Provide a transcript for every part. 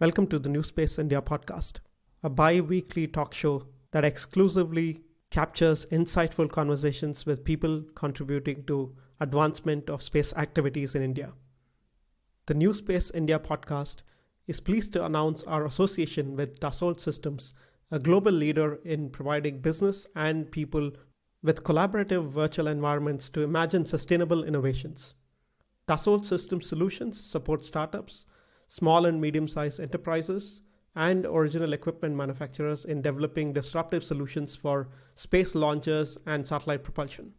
Welcome to the NewSpace India podcast, a bi-weekly talk show that exclusively captures insightful conversations with people contributing to advancement of space activities in India. The NewSpace India podcast is pleased to announce our association with Dassault Systems, a global leader in providing business and people with collaborative virtual environments to imagine sustainable innovations. Dassault Systems solutions support startups, small and medium-sized enterprises, and original equipment manufacturers in developing disruptive solutions for space launches and satellite propulsion.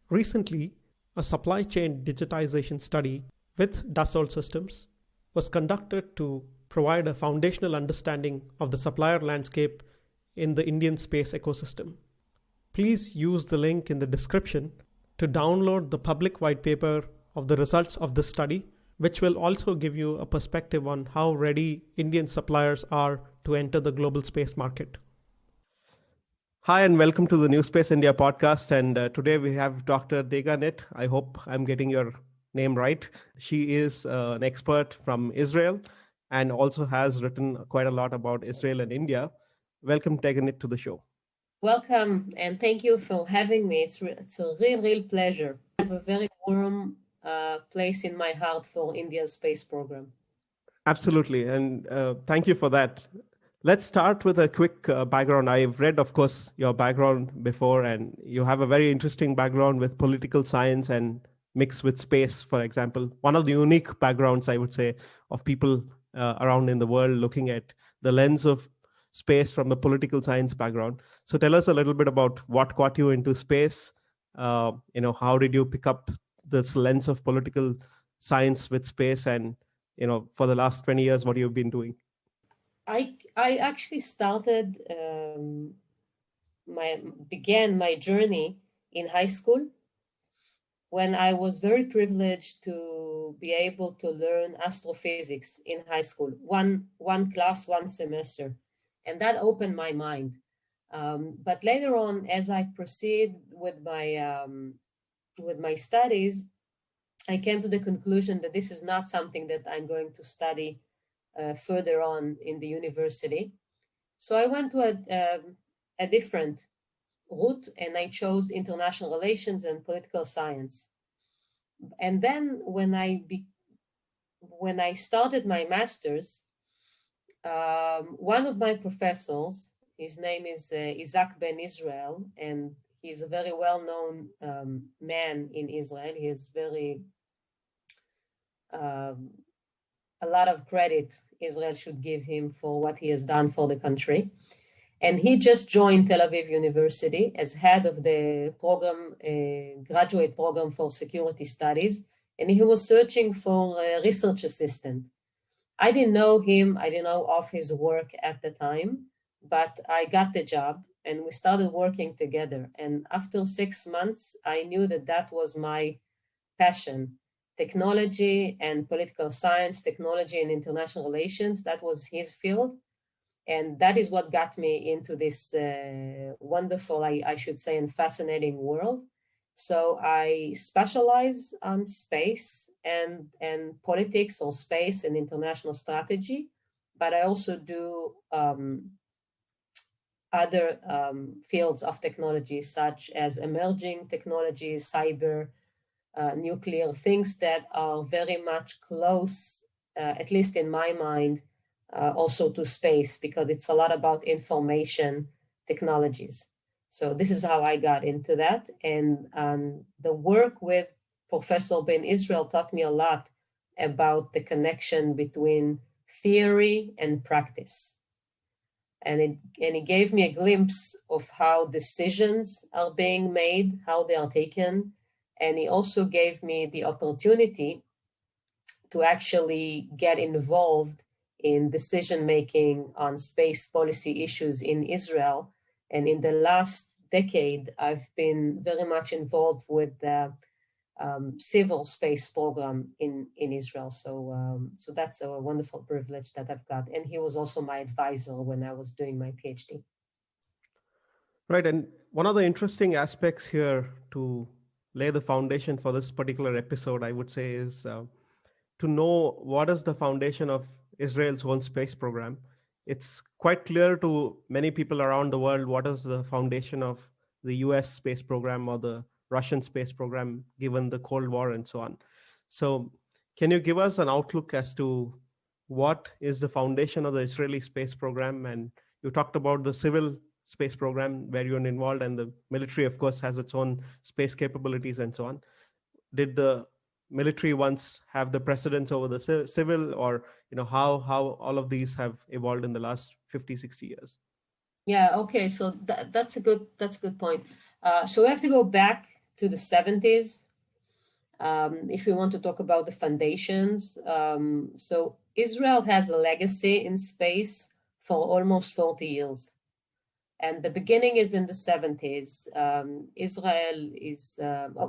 Recently, a supply chain digitization study with Dassault Systems was conducted to provide a foundational understanding of the supplier landscape in the Indian space ecosystem. Please use the link in the description to download the public white paper of the results of this study, which will also give you a perspective on how ready Indian suppliers are to enter the global space market. Hi, and welcome to the NewSpace India podcast. And today we have Dr. Deganit. I hope I'm getting your name right. She is an expert from Israel and also has written quite a lot about Israel and India. Welcome, Deganit, to the show. Welcome, and thank you for having me. It's a real pleasure. I have a very warm place in my heart for India's space program. Absolutely, and thank you for that. Let's start with a quick background. I've read, of course, your background before, and you have a very interesting background with political science and mixed with space, for example. One of the unique backgrounds, I would say, of people around in the world looking at the lens of space from a political science background. So tell us a little bit about what got you into space. How did you pick up this lens of political science with space, and for the last 20 years, what you've been doing? I actually began my journey in high school when I was very privileged to be able to learn astrophysics in high school, one class, one semester, and that opened my mind. But later on, as I proceed with my studies, I came to the conclusion that this is not something that I'm going to study further on in the university. So I went to a different route, and I chose international relations and political science. And then when I started my master's, one of my professors, his name is Isaac Ben Israel, and he's a very well-known man in Israel. He is a lot of credit Israel should give him for what he has done for the country. And he just joined Tel Aviv University as head of the program, graduate program for security studies. And he was searching for a research assistant. I didn't know him. I didn't know of his work at the time, but I got the job and we started working together. And after 6 months, I knew that was my passion. Technology and political science, technology and international relations, that was his field. And that is what got me into this wonderful, I should say, and fascinating world. So I specialize on space and politics, or space and international strategy, but I also do other fields of technology, such as emerging technologies, cyber, nuclear, things that are very much close, at least in my mind, also to space, because it's a lot about information technologies. So this is how I got into that. And the work with Professor Ben Israel taught me a lot about the connection between theory and practice. And it gave me a glimpse of how decisions are being made, how they are taken. And he also gave me the opportunity to actually get involved in decision-making on space policy issues in Israel. And in the last decade, I've been very much involved with the civil space program in Israel. So that's a wonderful privilege that I've got. And he was also my advisor when I was doing my PhD. Right. And one of the interesting aspects here to lay the foundation for this particular episode, I would say, is to know what is the foundation of Israel's own space program, it's quite clear to many people around the world what is the foundation of the US space program or the Russian space program, given the Cold War and so on. So, can you give us an outlook as to what is the foundation of the Israeli space program? And you talked about the civil space program where you're involved, and the military, of course, has its own space capabilities and so on. Did the military once have the precedence over the civil, or how all of these have evolved in the last 50, 60 years? Yeah, okay, so that's a good point. So we have to go back to the 70s if we want to talk about the foundations. So Israel has a legacy in space for almost 40 years. And the beginning is in the 70s. Israel is,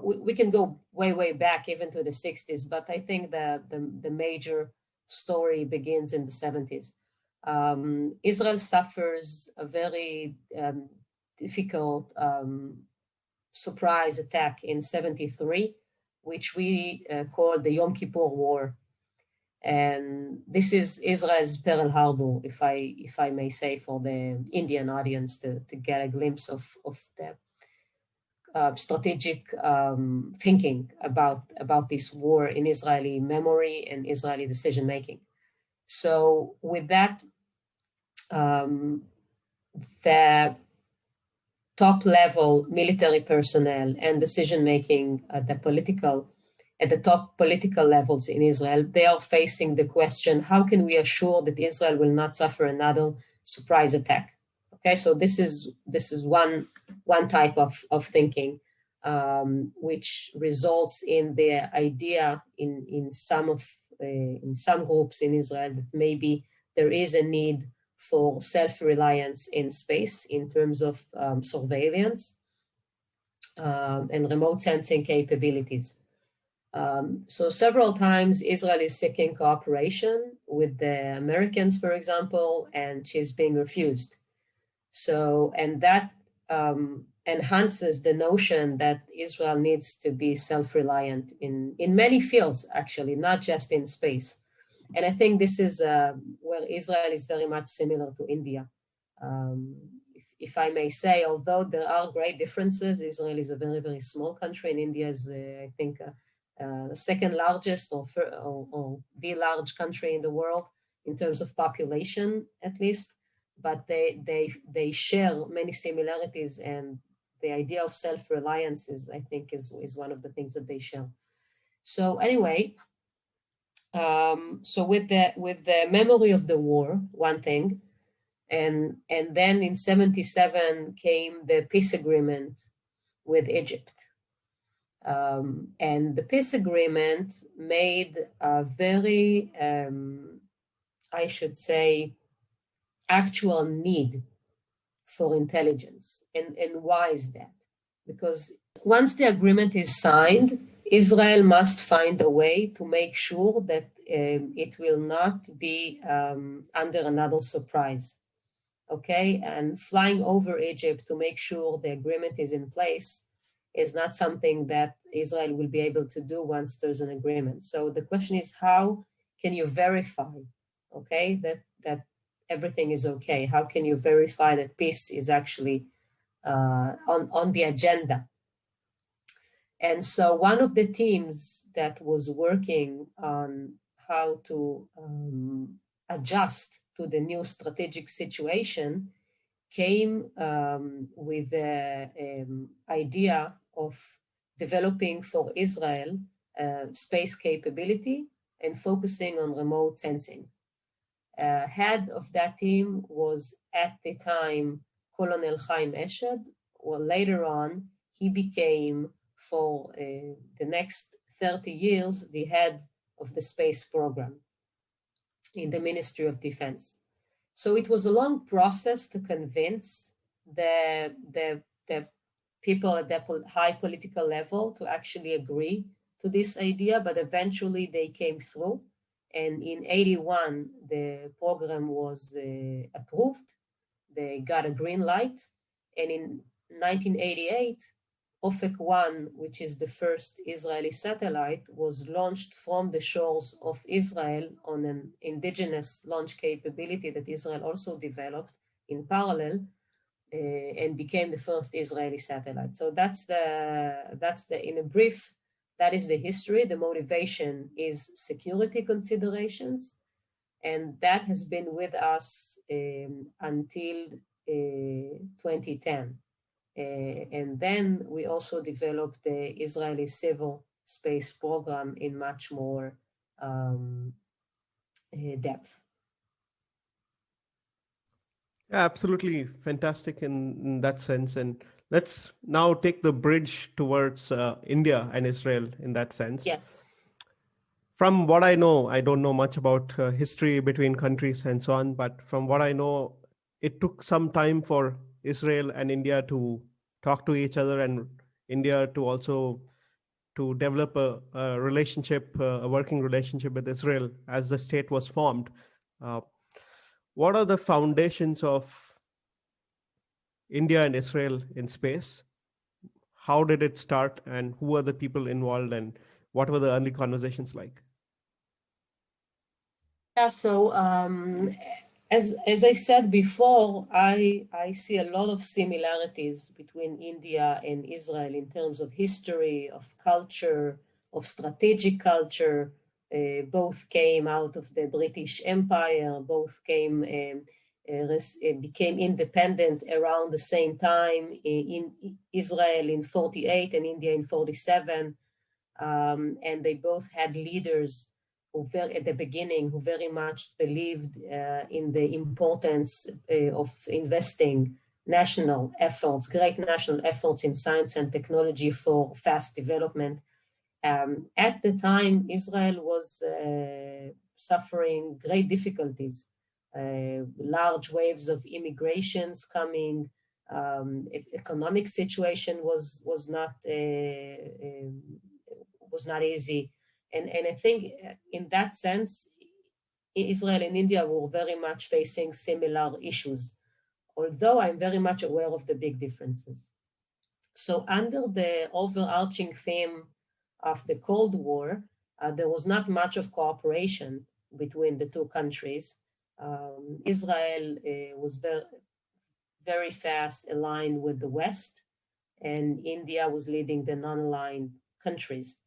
we can go way, way back even to the 60s, but I think the major story begins in the 70s. Israel suffers a very difficult surprise attack in 73, which we call the Yom Kippur War. And this is Israel's Pearl Harbor, if I may say, for the Indian audience to get a glimpse of the strategic thinking about this war in Israeli memory and Israeli decision making. So with that, the top level military personnel and decision making at the top political levels in Israel, they are facing the question, how can we assure that Israel will not suffer another surprise attack? Okay, so this is one type of thinking, which results in the idea in some groups in Israel that maybe there is a need for self-reliance in space in terms of surveillance and remote sensing capabilities. So several times Israel is seeking cooperation with the Americans, for example, and she's being refused. So, and that enhances the notion that Israel needs to be self-reliant in many fields, actually, not just in space. And I think this is where Israel is very much similar to India. If I may say, although there are great differences, Israel is a very, very small country, and India is, I think, the second largest or the large country in the world in terms of population, at least. But they share many similarities, and the idea of self-reliance is one of the things that they share. So anyway, so with the memory of the war, one thing, and then in 77 came the peace agreement with Egypt. And the peace agreement made a very, I should say, actual need for intelligence. And why is that? Because once the agreement is signed, Israel must find a way to make sure that it will not be under another surprise. Okay, and flying over Egypt to make sure the agreement is in place is not something that Israel will be able to do once there's an agreement. So the question is, how can you verify, okay, that everything is okay? How can you verify that peace is actually on the agenda? And so one of the teams that was working on how to adjust to the new strategic situation came with the idea of developing for Israel space capability and focusing on remote sensing. Head of that team was at the time Colonel Chaim Eshed, or later on he became for the next 30 years the head of the space program in the Ministry of Defense. So it was a long process to convince the people at the high political level to actually agree to this idea, but eventually they came through. And in 81, the program was approved. They got a green light. And in 1988, Ofek 1, which is the first Israeli satellite, was launched from the shores of Israel on an indigenous launch capability that Israel also developed in parallel, and became the first Israeli satellite. So that's in a brief, that is the history. The motivation is security considerations, and that has been with us until 2010. And then we also developed the Israeli civil space program in much more depth. Yeah, absolutely fantastic in that sense. And let's now take the bridge towards India and Israel in that sense. Yes. From what I know, I don't know much about history between countries and so on, but from what I know, it took some time for Israel and India to talk to each other, and India to also to develop a relationship, a working relationship with Israel as the state was formed. What are the foundations of India and Israel in space? How did it start, and who are the people involved, and what were the early conversations like? Yeah, so as I said before, I see a lot of similarities between India and Israel in terms of history, of culture, of strategic culture. Both came out of the British Empire, both became independent around the same time, in Israel in 48 and India in 47. And they both had leaders who at the beginning, who very much believed in the importance of investing national efforts, great national efforts in science and technology for fast development. At the time, Israel was suffering great difficulties, large waves of immigrations coming, economic situation was not easy. And I think in that sense, Israel and India were very much facing similar issues, although I'm very much aware of the big differences. So under the overarching theme of the Cold War, there was not much of cooperation between the two countries. Israel was very fast aligned with the West, and India was leading the non-aligned countries.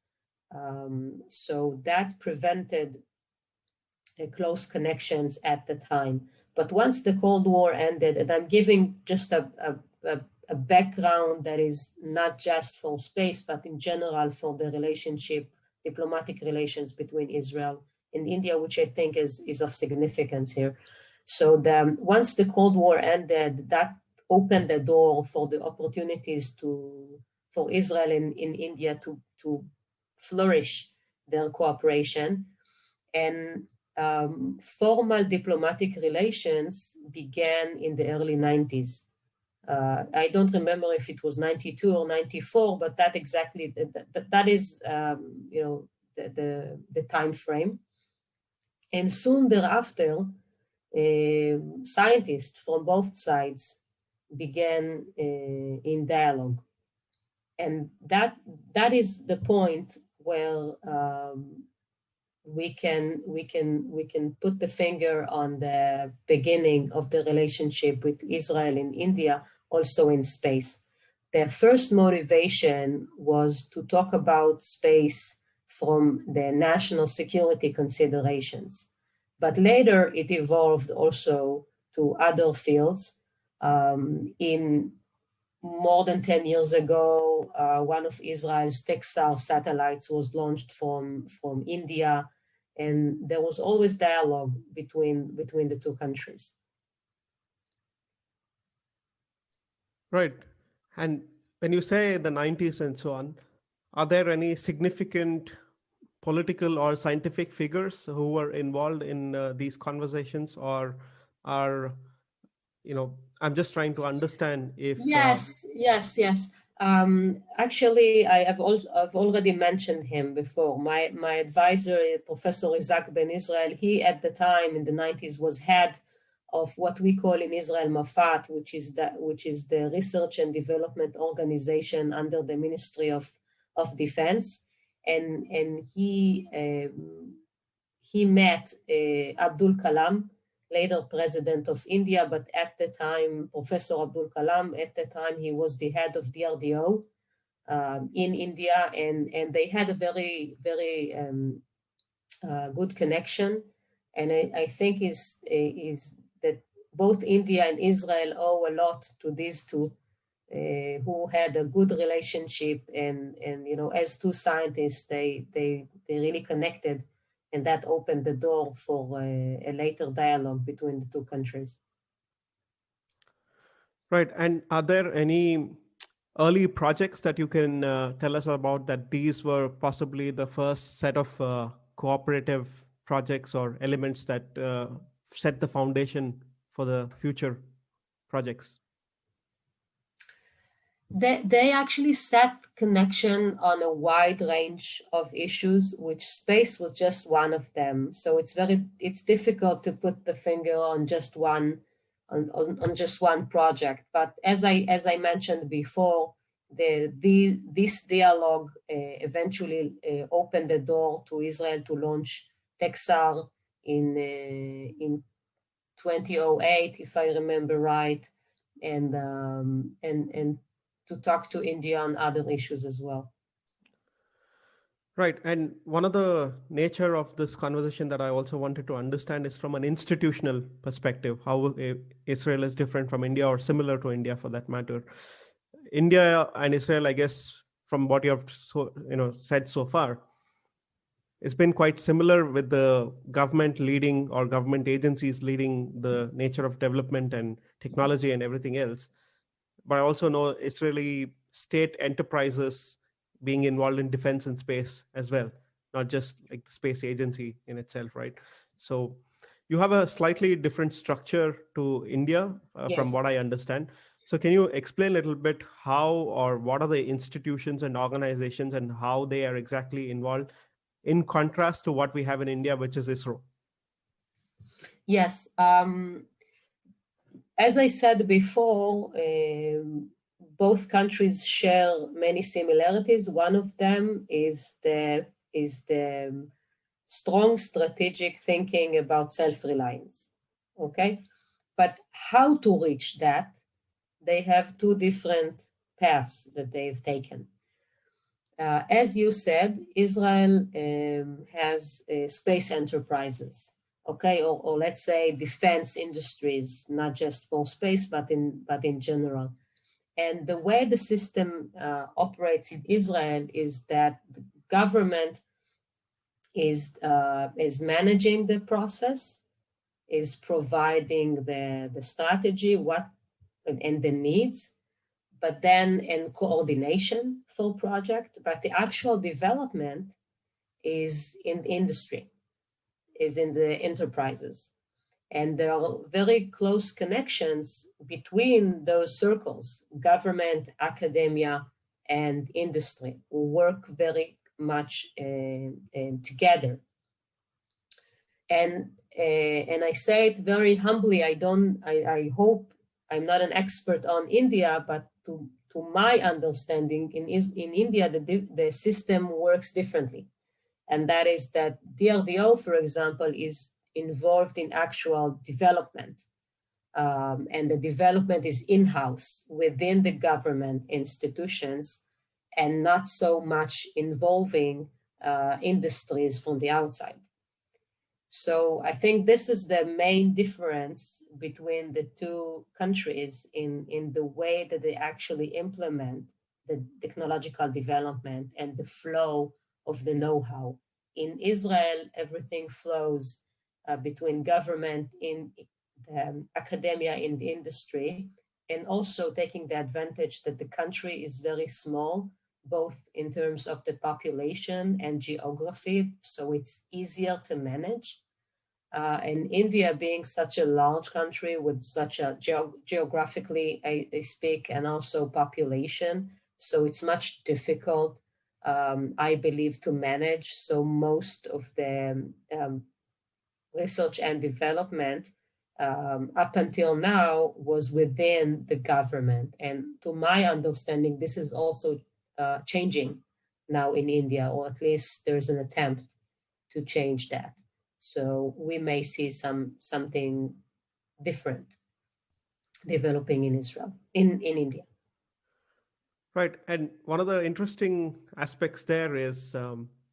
So that prevented close connections at the time. But once the Cold War ended, and I'm giving just a background that is not just for space, but in general for the relationship, diplomatic relations between Israel and India, which I think is of significance here. So once the Cold War ended, that opened the door for the opportunities for Israel and in India to flourish their cooperation. And formal diplomatic relations began in the early 90s. I don't remember if it was 92 or 94, but that exactly, that is, the time frame. And soon thereafter, scientists from both sides began in dialogue. And that is the point where we can put the finger on the beginning of the relationship with Israel and India, also in space. Their first motivation was to talk about space from the national security considerations. But later it evolved also to other fields. In more than 10 years ago, one of Israel's Texar satellites was launched from India, and there was always dialogue between the two countries. Right. And when you say the 90s and so on, are there any significant political or scientific figures who were involved in these conversations, or are, I'm just trying to understand if... Yes. Actually, I've already mentioned him before. My advisor, Professor Isaac Ben Israel, he at the time in the 90s was head of what we call in Israel MAFAT, which is the Research and Development Organization under the Ministry of Defense, and he met Abdul Kalam, later president of India, but at the time, Professor Abdul Kalam, at the time he was the head of DRDO in India, and they had a very, very good connection. And I think is that both India and Israel owe a lot to these two, who had a good relationship, and as two scientists, they really connected, and that opened the door for a later dialogue between the two countries. Right. And are there any early projects that you can tell us about, that these were possibly the first set of cooperative projects or elements that set the foundation for the future projects? They actually set connection on a wide range of issues, which space was just one of them. So it's difficult to put the finger on just one project. But as I mentioned before, this dialogue eventually opened the door to Israel to launch Texar in 2008, if I remember right, and to talk to India on other issues as well. Right. And one of the nature of this conversation that I also wanted to understand is from an institutional perspective, how Israel is different from India, or similar to India for that matter. India and Israel, I guess, from what you have said so far, it's been quite similar, with the government leading, or government agencies leading, the nature of development and technology and everything else. But I also know Israeli state enterprises being involved in defense and space as well, not just like the space agency in itself, right? So you have a slightly different structure to India, Yes. From what I understand. So can you explain a little bit how, or what are the institutions and organizations, and how they are exactly involved, in contrast to what we have in India, which is ISRO? Yes. As I said before, both countries share many similarities. One of them is the strong strategic thinking about self-reliance. Okay, but how to reach that? They have two different paths that they've taken. As you said, Israel has space enterprises, okay, or let's say defense industries, not just for space, but in general. And the way the system operates in Israel is that the government is managing the process, is providing the strategy, and the needs, but then in coordination for project, but the actual development is in industry, is in the enterprises. And there are very close connections between those circles, government, academia, and industry, who work very much together. And I say it very humbly, I hope I'm not an expert on India, but to my understanding, in India, the system works differently. And that is that DRDO, for example, is involved in actual development. And the development is in-house within the government institutions, and not so much involving industries from the outside. So I think this is the main difference between the two countries in the way that they actually implement the technological development and the flow of the know-how. In Israel, everything flows between government, in academia, in the industry, and also taking the advantage that the country is very small, both in terms of the population and geography, so it's easier to manage. And India being such a large country with such a geographically, I speak, and also population, so it's much difficult, I believe, to manage. So most of the research and development up until now was within the government. And to my understanding, this is also changing now in India, or at least there's an attempt to change that. So we may see something different developing in Israel, in India. Right. And one of the interesting aspects there is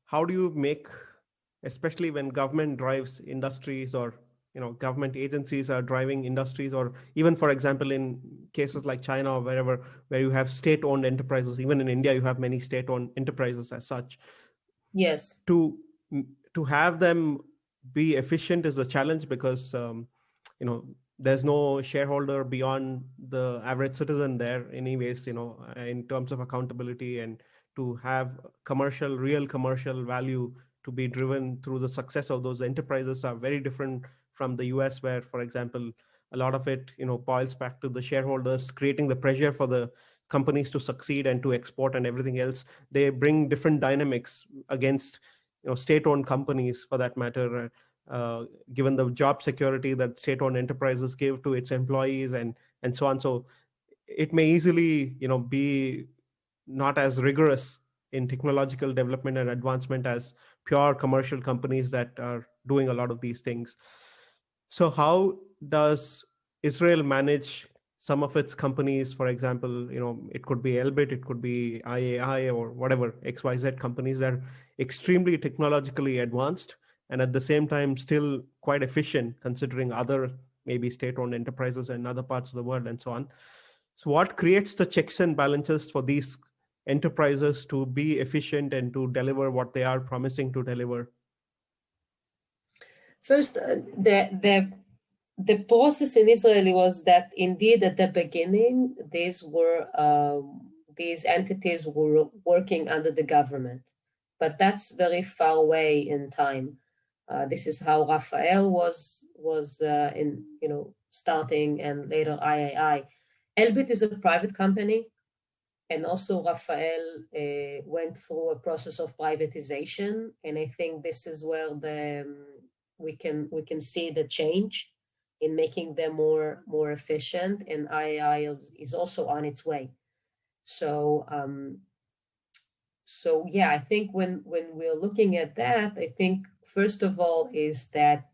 how do you make, especially when government drives industries, or government agencies are driving industries, or even, for example, in cases like China or wherever, where you have state-owned enterprises. Even in India, you have many state-owned enterprises as such. Yes. To have them be efficient is a challenge, because there's no shareholder beyond the average citizen there anyways, in terms of accountability, and to have real commercial value to be driven through the success of those enterprises are very different from the US, where, for example, a lot of it boils back to the shareholders creating the pressure for the companies to succeed and to export and everything else. They bring different dynamics against state-owned companies, for that matter, given the job security that state-owned enterprises give to its employees, and so on. So it may easily be not as rigorous in technological development and advancement as pure commercial companies that are doing a lot of these things. So how does Israel manage some of its companies? For example, it could be Elbit, it could be IAI, or whatever, XYZ companies that are extremely technologically advanced and at the same time still quite efficient, considering other maybe state-owned enterprises in other parts of the world and so on. So what creates the checks and balances for these enterprises to be efficient and to deliver what they are promising to deliver? First, the process in Israel was that indeed at the beginning, these entities were working under the government, but that's very far away in time. This is how Rafael was starting, and later IAI. Elbit is a private company, and also Rafael went through a process of privatization, and I think this is where we can see the change in making them more efficient, and IAI is also on its way. So yeah, I think when we're looking at that, I think first of all is that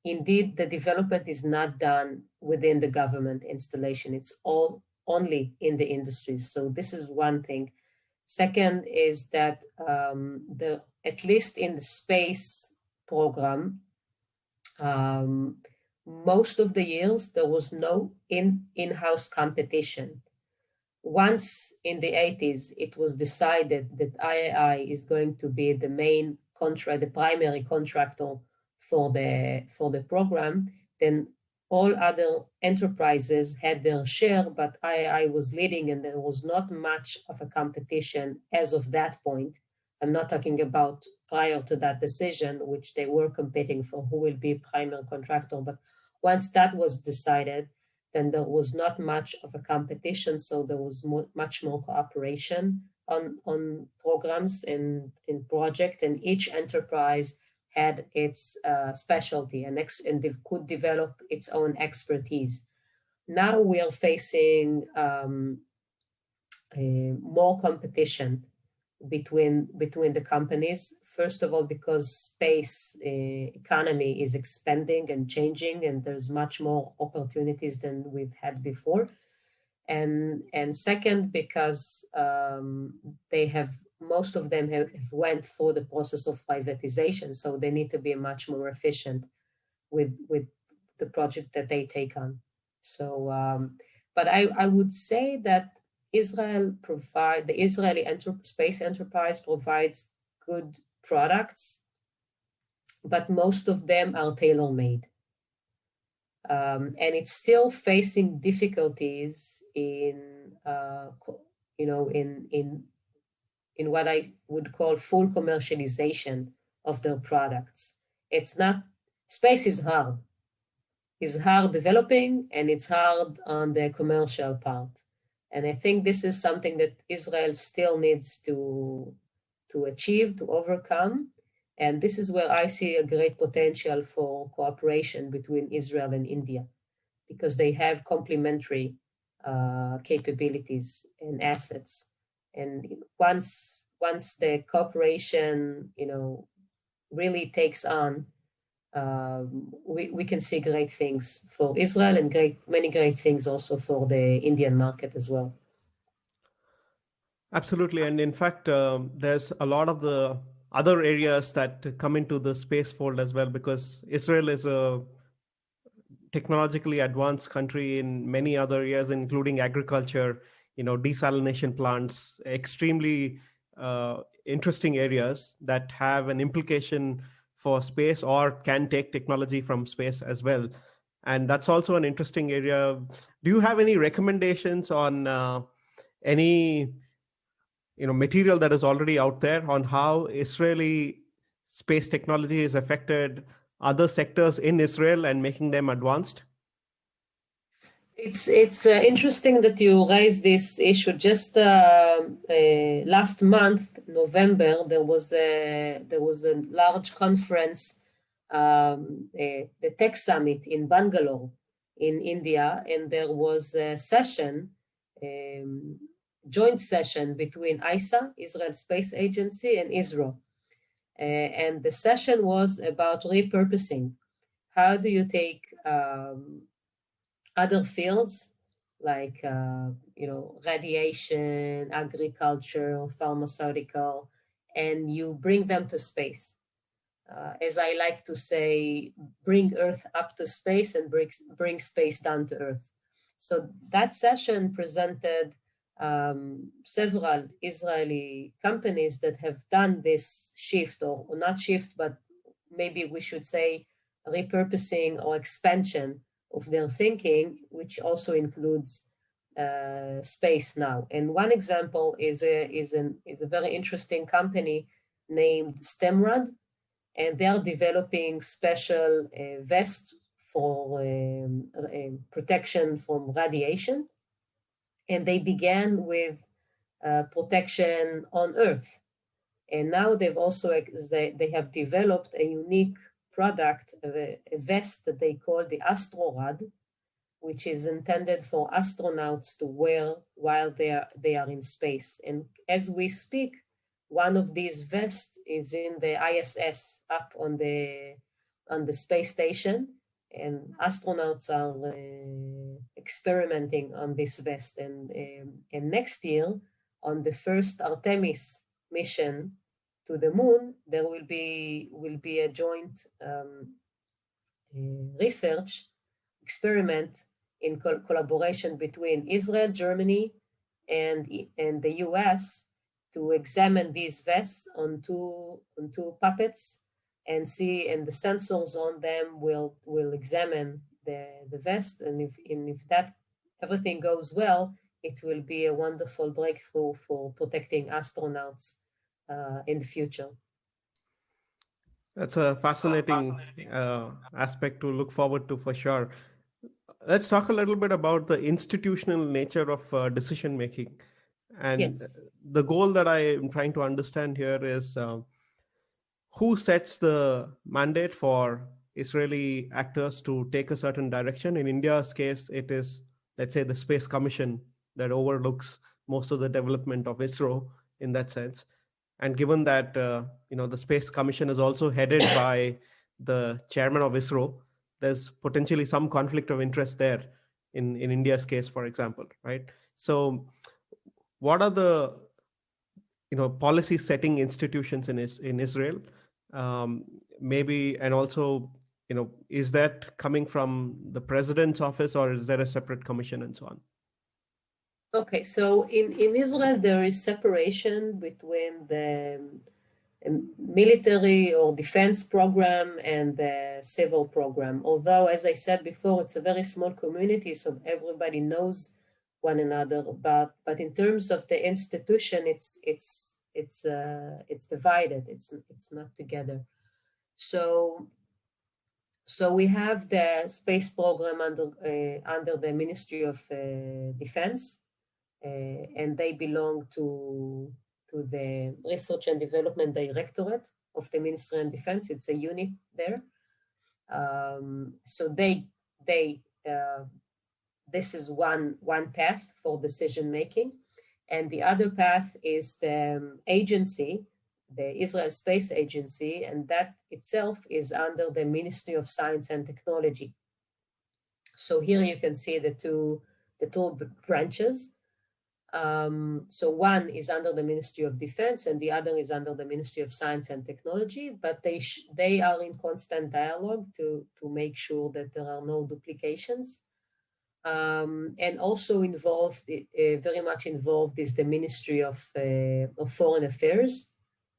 indeed the development is not done within the government installation. It's all only in the industries. So this is one thing. Second is that at least in the space program, most of the years there was no in-house competition. Once in the 80s, it was decided that IAI is going to be the primary contractor for the program. Then all other enterprises had their share, but IAI was leading, and there was not much of a competition as of that point. I'm not talking about prior to that decision, which they were competing for who will be primary contractor. But once that was decided, then there was not much of a competition, so there was much more cooperation on programs and in project, and each enterprise had its specialty and they could develop its own expertise. Now we are facing more competition between the companies. First of all, because space economy is expanding and changing, and there's much more opportunities than we've had before. And second, because most of them have went through the process of privatization, so they need to be much more efficient with the project that they take on. So, but I would say that the Israeli space enterprise provides good products, but most of them are tailor-made. And it's still facing difficulties in what I would call full commercialization of their products. Space is hard. It's hard developing, and it's hard on the commercial part. And I think this is something that Israel still needs to achieve, to overcome. And this is where I see a great potential for cooperation between Israel and India, because they have complementary capabilities and assets. And once the cooperation, really takes on, we can see great things for Israel and many great things also for the Indian market as well. Absolutely. And in fact, there's a lot of the other areas that come into the space fold as well, because Israel is a technologically advanced country in many other areas, including agriculture, desalination plants, extremely interesting areas that have an implication for space or can take technology from space as well. And that's also an interesting area. Do you have any recommendations on any material that is already out there on how Israeli space technology has affected other sectors in Israel and making them advanced? It's interesting that you raised this issue. Just last month, November, there was a large conference, the Tech Summit in Bangalore, in India, and there was a session, joint session between ISA, Israel Space Agency, and ISRO, and the session was about repurposing. How do you take other fields like radiation, agriculture, pharmaceutical, and you bring them to space. As I like to say, bring Earth up to space and bring space down to Earth. So that session presented several Israeli companies that have done this shift, or not shift, but maybe we should say repurposing or expansion of their thinking, which also includes space now. And one example is a very interesting company named Stemrad, and they are developing special vests for protection from radiation. And they began with protection on Earth. And now they have developed a unique product, a vest that they call the AstroRad, which is intended for astronauts to wear while they are in space. And as we speak, one of these vests is in the ISS up on the space station, and astronauts are experimenting on this vest. And next year, on the first Artemis mission to the moon, there will be a joint research experiment in collaboration between Israel, Germany, and the US to examine these vests on two puppets and see, and the sensors on them will examine the vest, and if that everything goes well, it will be a wonderful breakthrough for protecting astronauts in the future. That's a fascinating aspect to look forward to for sure. Let's talk a little bit about the institutional nature of decision making. And Yes. the goal that I am trying to understand here is who sets the mandate for Israeli actors to take a certain direction. In India's case, it is, let's say, the Space Commission that overlooks most of the development of ISRO in that sense. And given that the Space Commission is also headed by the chairman of ISRO, there's potentially some conflict of interest there in India's case, for example, right? So what are the policy setting institutions in Israel? Maybe, and also, is that coming from the president's office, or is there a separate commission and so on? Okay, so in Israel, there is separation between the military or defense program and the civil program. Although, as I said before, it's a very small community, so everybody knows one another. But in terms of the institution, it's divided. It's not together. So we have the space program under the Ministry of Defense, and they belong to the Research and Development Directorate. of the Ministry of Defense. It's a unit there. So this is one path for decision making. And the other path is the agency, the Israel Space Agency, and that itself is under the Ministry of Science and Technology. So here you can see the two branches. So one is under the Ministry of Defense and the other is under the Ministry of Science and Technology, but they are in constant dialogue to make sure that there are no duplications. And also involved, very much involved, is the Ministry of Foreign Affairs,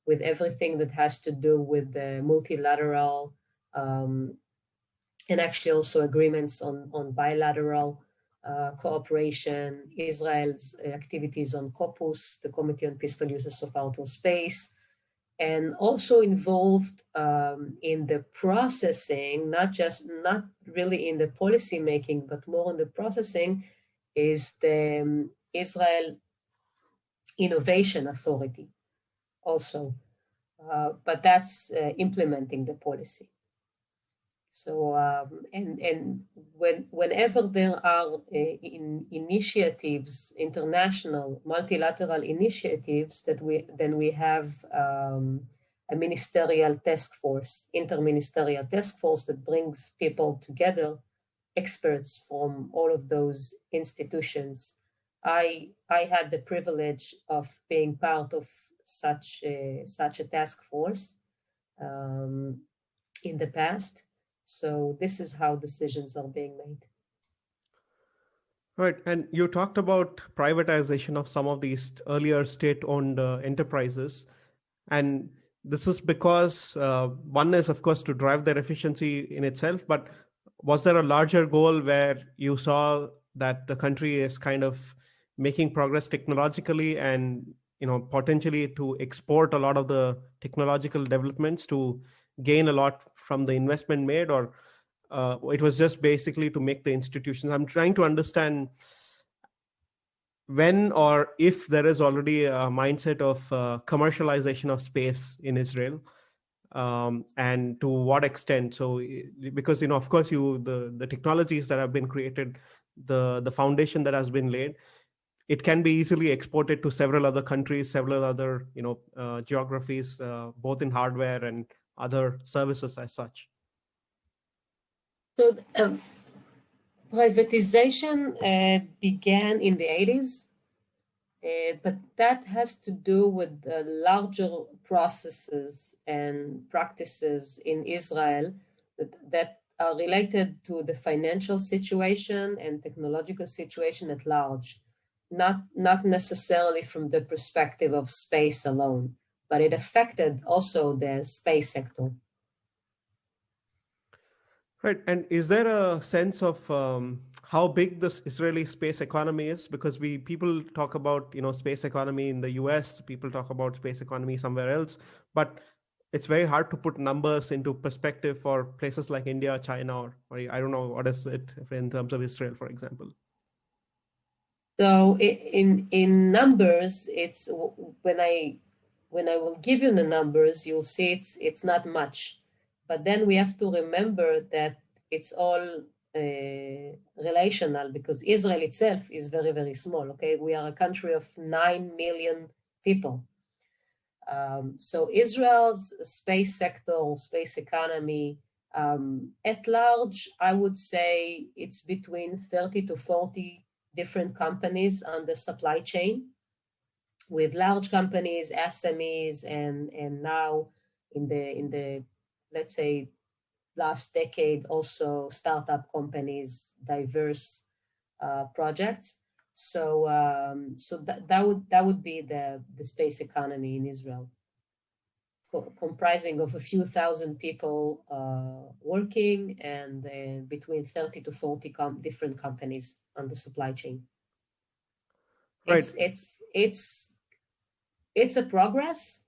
with everything that has to do with the multilateral and actually also agreements on bilateral cooperation, Israel's activities on COPUS, the Committee on Peaceful Uses of Outer Space, and also involved in the processing, not really in the policy making, but more in the processing, is the Israel Innovation Authority also, but that's implementing the policy. So, and whenever there are initiatives, international, multilateral initiatives, then we have a ministerial task force, interministerial task force that brings people together, experts from all of those institutions. I had the privilege of being part of such a task force in the past. So this is how decisions are being made. Right. And you talked about privatization of some of these earlier state-owned enterprises. And this is because one is, of course, to drive their efficiency in itself. But was there a larger goal where you saw that the country is kind of making progress technologically and, potentially to export a lot of the technological developments to gain a lot from the investment made, or it was just basically to make the institutions? I'm trying to understand when or if there is already a mindset of commercialization of space in Israel, and to what extent. So because, of course, the technologies that have been created, the foundation that has been laid, it can be easily exported to several other countries, several other geographies, both in hardware and other services as such. So privatization began in the 80s, but that has to do with larger processes and practices in Israel that are related to the financial situation and technological situation at large, not necessarily from the perspective of space alone, but it affected also the space sector. Right. And is there a sense of how big this Israeli space economy is? Because people talk about, space economy in the US, people talk about space economy somewhere else, but it's very hard to put numbers into perspective for places like India, China, or I don't know, what is it in terms of Israel, for example? So in numbers, it's when I will give you the numbers, you'll see it's not much. But then we have to remember that it's all relational, because Israel itself is very, very small, okay? We are a country of 9 million people. So Israel's space sector, space economy, at large, I would say it's between 30 to 40 different companies on the supply chain, with large companies, SMEs, and now in the let's say last decade also startup companies, diverse projects. So that would be the space economy in Israel, comprising of a few thousand people working, and between 30 to 40 different companies on the supply chain. Right. It's a progress.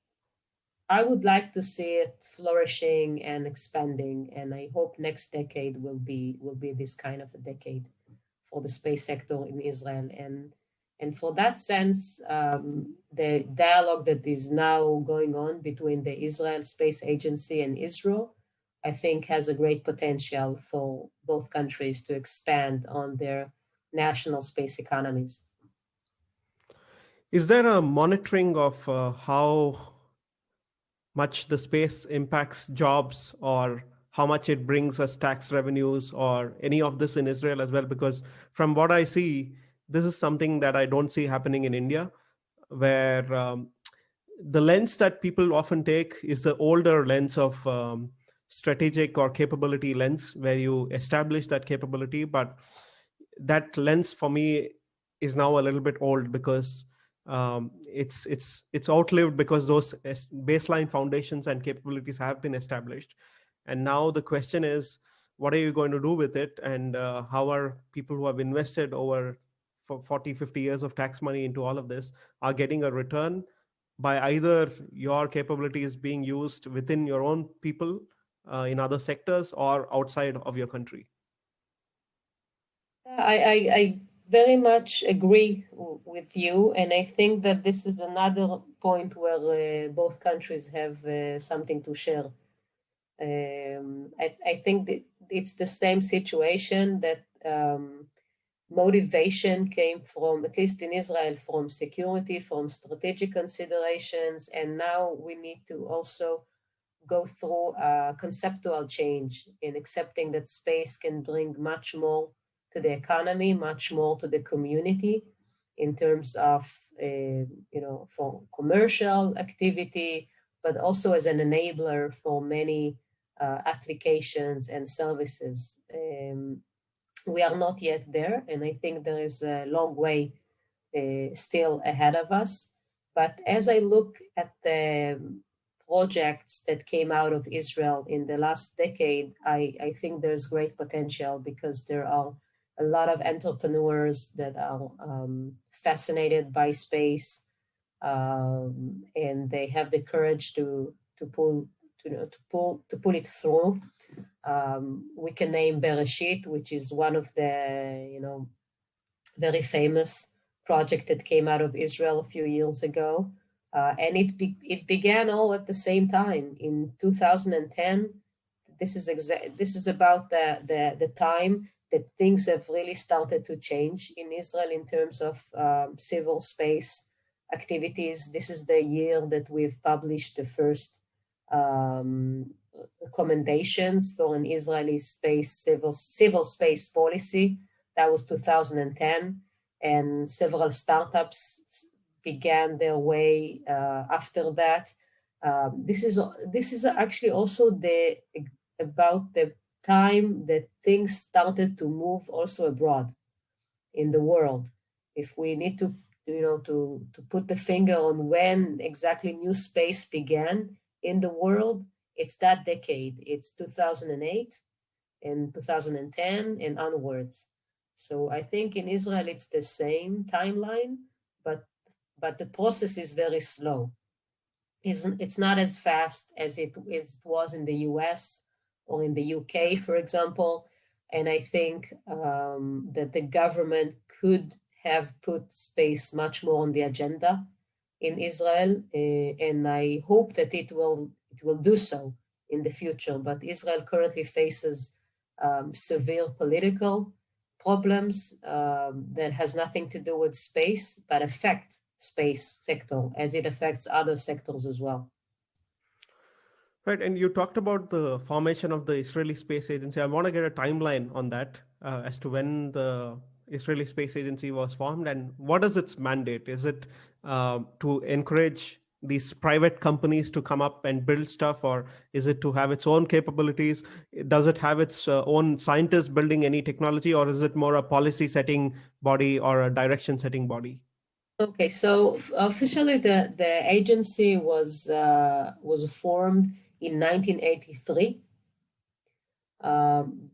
I would like to see it flourishing and expanding, and I hope next decade will be this kind of a decade for the space sector in Israel. And for that sense, the dialogue that is now going on between the Israel Space Agency and Israel, I think has a great potential for both countries to expand on their national space economies. Is there a monitoring of how much the space impacts jobs, or how much it brings us tax revenues, or any of this in Israel as well? Because from what I see, this is something that I don't see happening in India, where the lens that people often take is the older lens of strategic or capability lens, where you establish that capability. But that lens for me is now a little bit old, because it's outlived, because those baseline foundations and capabilities have been established. And now the question is, what are you going to do with it? And how are people who have invested over for 40, 50 years of tax money into all of this are getting a return by either your capabilities being used within your own people, in other sectors, or outside of your country? I very much agree with you, and I think that this is another point where both countries have something to share. I think that it's the same situation, that motivation came from, at least in Israel, from security, from strategic considerations, and now we need to also go through a conceptual change in accepting that space can bring much more to the economy, much more to the community in terms of, for commercial activity, but also as an enabler for many applications and services. We are not yet there, and I think there is a long way still ahead of us. But as I look at the projects that came out of Israel in the last decade, I think there's great potential, because there are a lot of entrepreneurs that are fascinated by space, and they have the courage to pull it through. We can name Bereshit, which is one of the very famous project that came out of Israel a few years ago. And it began all at the same time in 2010. This is about the time that things have really started to change in Israel in terms of civil space activities. This is the year that we've published the first recommendations for an Israeli civil space policy. That was 2010, and several startups began their way after that. This is actually also about the time that things started to move also abroad in the world. If we need to put the finger on when exactly new space began in the world, it's that decade. It's 2008 and 2010 and onwards. So I think in Israel it's the same timeline, but the process is very slow. It's not as fast as it was in the US or in the UK, for example. And I think that the government could have put space much more on the agenda in Israel, and I hope that it will do so in the future. But Israel currently faces severe political problems that has nothing to do with space, but affect space sector as it affects other sectors as well. Right, and you talked about the formation of the Israeli Space Agency. I want to get a timeline on that, as to when the Israeli Space Agency was formed, and what is its mandate? Is it to encourage these private companies to come up and build stuff, or is it to have its own capabilities? Does it have its own scientists building any technology, or is it more a policy setting body or a direction setting body? Okay, so officially the agency was formed in 1983,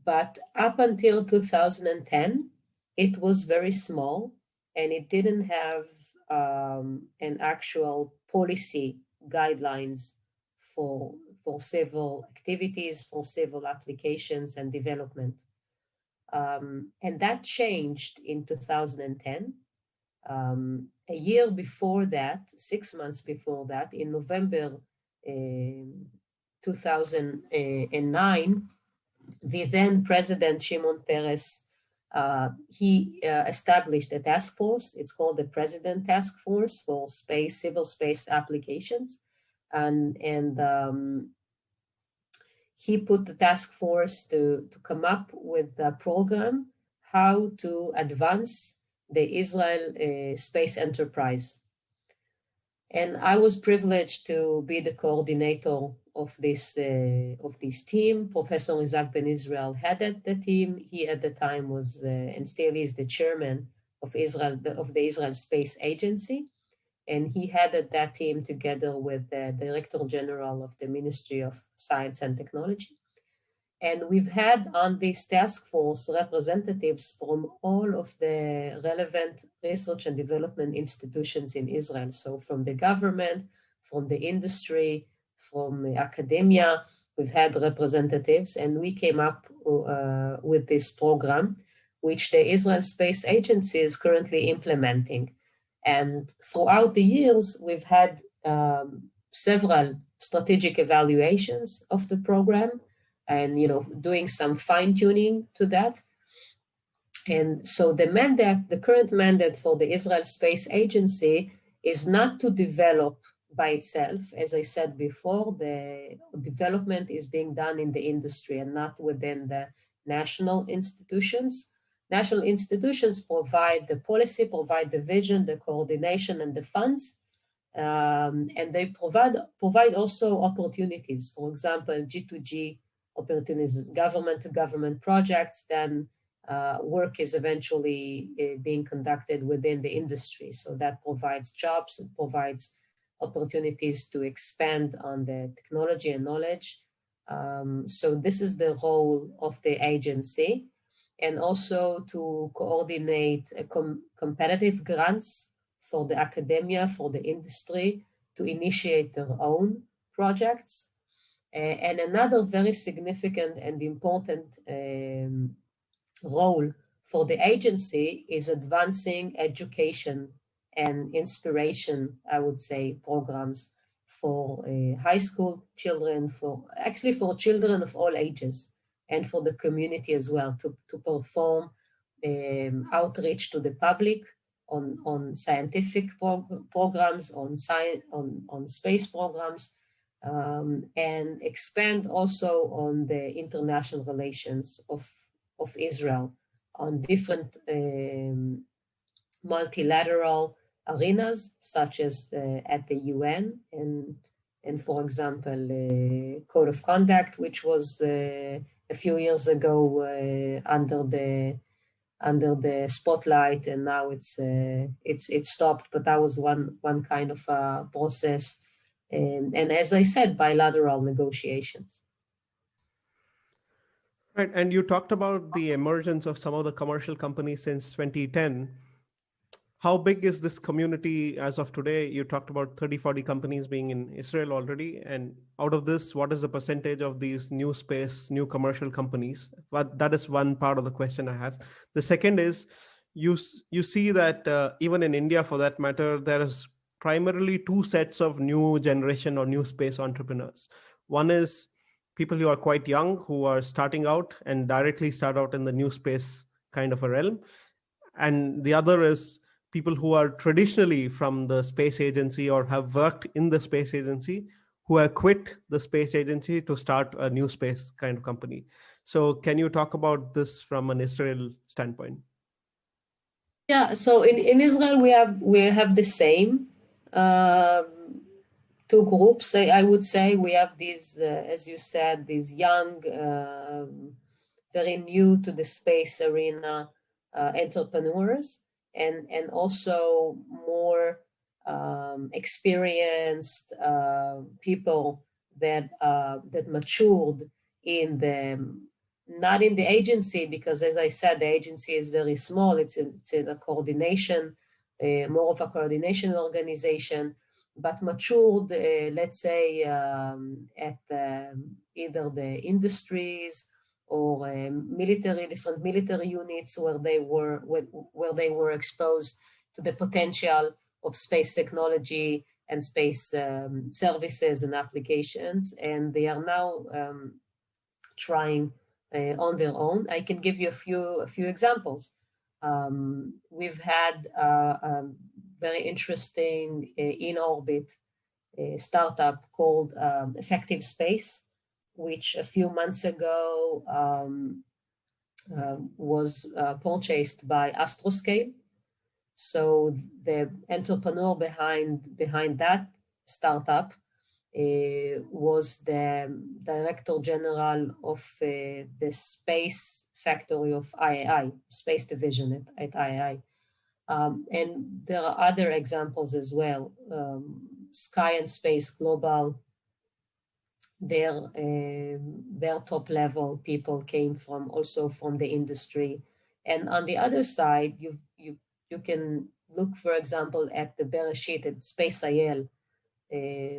but up until 2010, it was very small, and it didn't have an actual policy guidelines for civil activities, for civil applications and development. And that changed in 2010. A year before that, 6 months before that, in November 2009, the then President Shimon Peres, he established a task force. It's called the President Task Force for Civil Space Applications. And he put the task force to come up with a program how to advance the Israel space enterprise. And I was privileged to be the coordinator of this team. Professor Isaac Ben Israel headed the team. He at the time was and still is the chairman of the Israel Space Agency. And he headed that team together with the Director General of the Ministry of Science and Technology. And we've had on this task force representatives from all of the relevant research and development institutions in Israel. So from the government, from the industry, from academia, we've had representatives, and we came up with this program, which the Israel Space Agency is currently implementing. And throughout the years, we've had several strategic evaluations of the program, and doing some fine-tuning to that. And so the current mandate for the Israel Space Agency is not to develop by itself. As I said before, the development is being done in the industry and not within the national institutions. National institutions provide the policy, provide the vision, the coordination, and the funds. And they provide also opportunities. For example, G2G opportunities, government-to-government projects, then work is eventually being conducted within the industry. So that provides jobs, it provides opportunities to expand on the technology and knowledge. So this is the role of the agency, and also to coordinate competitive grants for the academia, for the industry, to initiate their own projects. And another very significant and important role for the agency is advancing education and inspiration, I would say, programs for high school children, for children of all ages, and for the community as well, to perform outreach to the public on scientific programs, on space programs, and expand also on the international relations of Israel on different multilateral arenas, such as at the UN, and for example, Code of Conduct, which was a few years ago under the spotlight, and now it's stopped. But that was one kind of process. And as I said, bilateral negotiations. Right, and you talked about the emergence of some of the commercial companies since 2010. How big is this community as of today? You talked about 30, 40 companies being in Israel already. And out of this, what is the percentage of these new commercial companies? But that is one part of the question I have. The second is, you see that even in India, for that matter, there is primarily two sets of new generation or new space entrepreneurs. One is people who are quite young, who are starting out and directly start out in the new space kind of a realm. And the other is people who are traditionally from the space agency or have worked in the space agency, who have quit the space agency to start a new space kind of company. So can you talk about this from an Israel standpoint? Yeah, so in Israel, we have the same two groups. I would say we have these, as you said, these young, very new to the space arena entrepreneurs, and also more experienced people that matured not in the agency, because as I said, the agency is very small. It's a coordination, more of a coordination organization, but matured, let's say, at either the industries or different military units where they were exposed the potential of space technology and space services and applications, and they are now trying on their own. I can give you a few examples. We've had a very interesting in-orbit startup called Effective Space, which a few months ago was purchased by Astroscale. So the entrepreneur behind that startup was the director general of the space factory of IAI, space division at IAI. And there are other examples as well. Sky and Space Global, their top level people came also from the industry. And on the other side, you can look, for example, at the Bereshit, at Space IL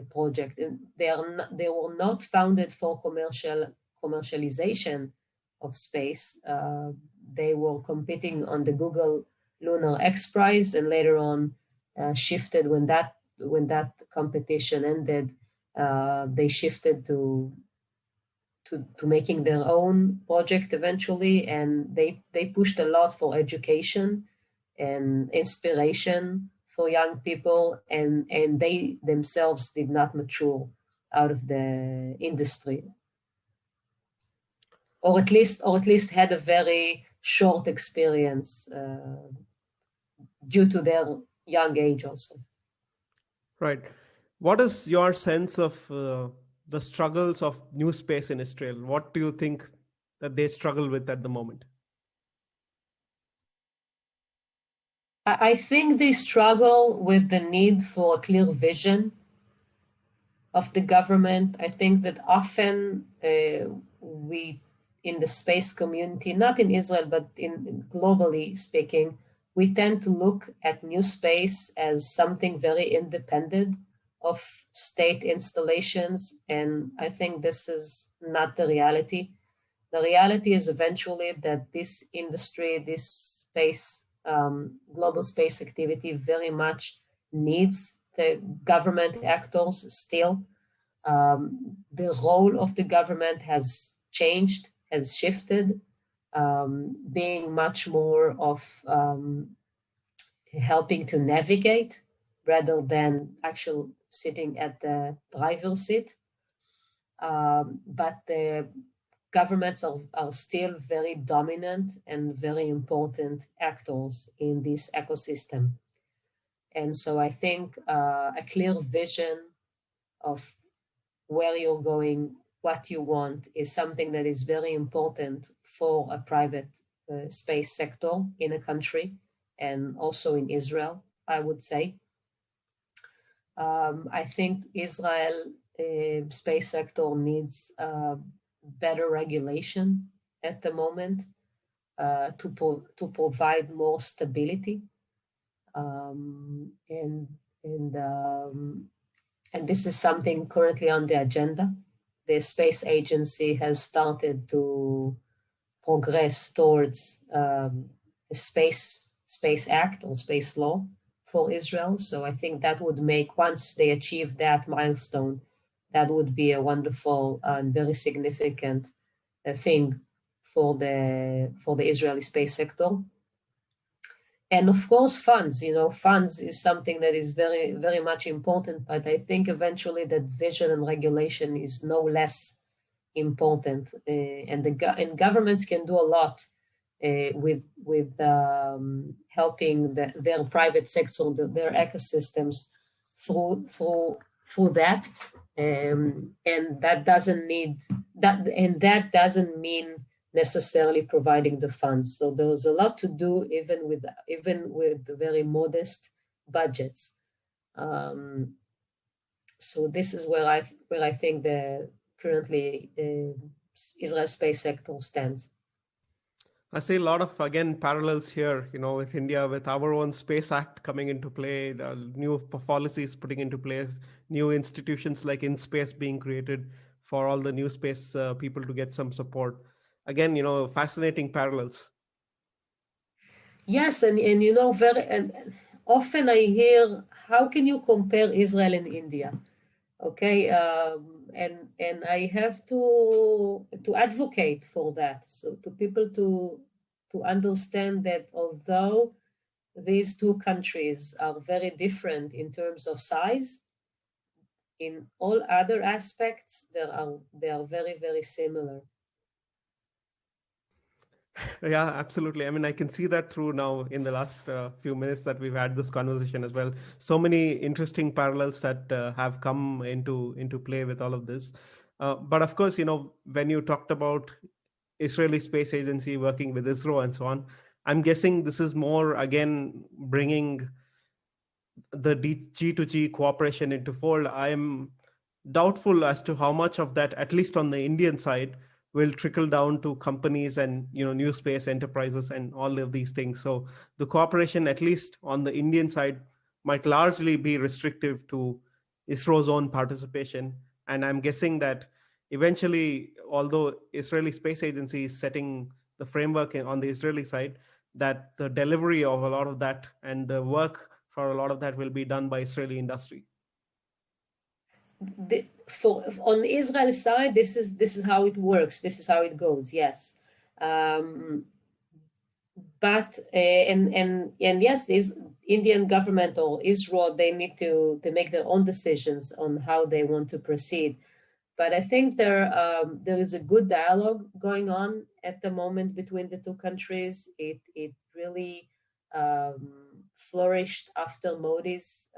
project. They were not founded for commercialization of space. They were competing on the Google Lunar X Prize, and later on shifted when that competition ended. They shifted to making their own project eventually, and they pushed a lot for education and inspiration for young people, and they themselves did not mature out of the industry, or at least had a very short experience due to their young age also. Right. What is your sense of the struggles of NewSpace in Israel? What do you think that they struggle with at the moment? I think they struggle with the need for a clear vision of the government. I think that often we, in the space community, not in Israel, but in globally speaking, we tend to look at NewSpace as something very independent of state installations. And I think this is not the reality. The reality is eventually that this industry, this space, global space activity very much needs the government actors still. The role of the government has changed, has shifted, being much more of helping to navigate rather than actual sitting at the driver's seat. But the governments are still very dominant and very important actors in this ecosystem. And so I think a clear vision of where you're going, what you want, is something that is very important for a private space sector in a country, and also in Israel, I would say. I think Israel space sector needs better regulation at the moment to provide more stability, and this is something currently on the agenda. The space agency has started to progress towards a space act or space law for Israel. So I think that would make, once they achieve that milestone, that would be a wonderful and very significant thing for the Israeli space sector. And of course, funds. Funds is something that is very, very much important. But I think eventually that vision and regulation is no less important. And governments can do a lot with helping their private sector, their ecosystems through that. And that doesn't mean necessarily providing the funds. So there's a lot to do even with very modest budgets. So this is where I think the currently Israel space sector stands. I see a lot of, again, parallels here, with India, with our own Space Act coming into play, the new policies putting into place, new institutions like InSpace being created for all the NewSpace people to get some support. Again, fascinating parallels. Yes, and often I hear, how can you compare Israel and India? Okay, and I have to advocate for that. So to people to understand that although these two countries are very different in terms of size, in all other aspects, they are very, very similar. Yeah, absolutely. I mean, I can see that through now in the last few minutes that we've had this conversation as well. So many interesting parallels that have come into play with all of this. But of course, when you talked about Israeli Space Agency working with ISRO and so on, I'm guessing this is more again bringing the G2G cooperation into fold. I'm doubtful as to how much of that, at least on the Indian side, will trickle down to companies and new space enterprises and all of these things. So the cooperation, at least on the Indian side, might largely be restrictive to ISRO's own participation. And I'm guessing that eventually, although Israeli Space Agency is setting the framework on the Israeli side, that the delivery of a lot of that and the work for a lot of that will be done by Israeli industry. On Israel side, this is how it works. This is how it goes. Yes, but and yes, this Indian government or Israel, they need to make their own decisions on how they want to proceed. But I think there is a good dialogue going on at the moment between the two countries. It really flourished after Modi's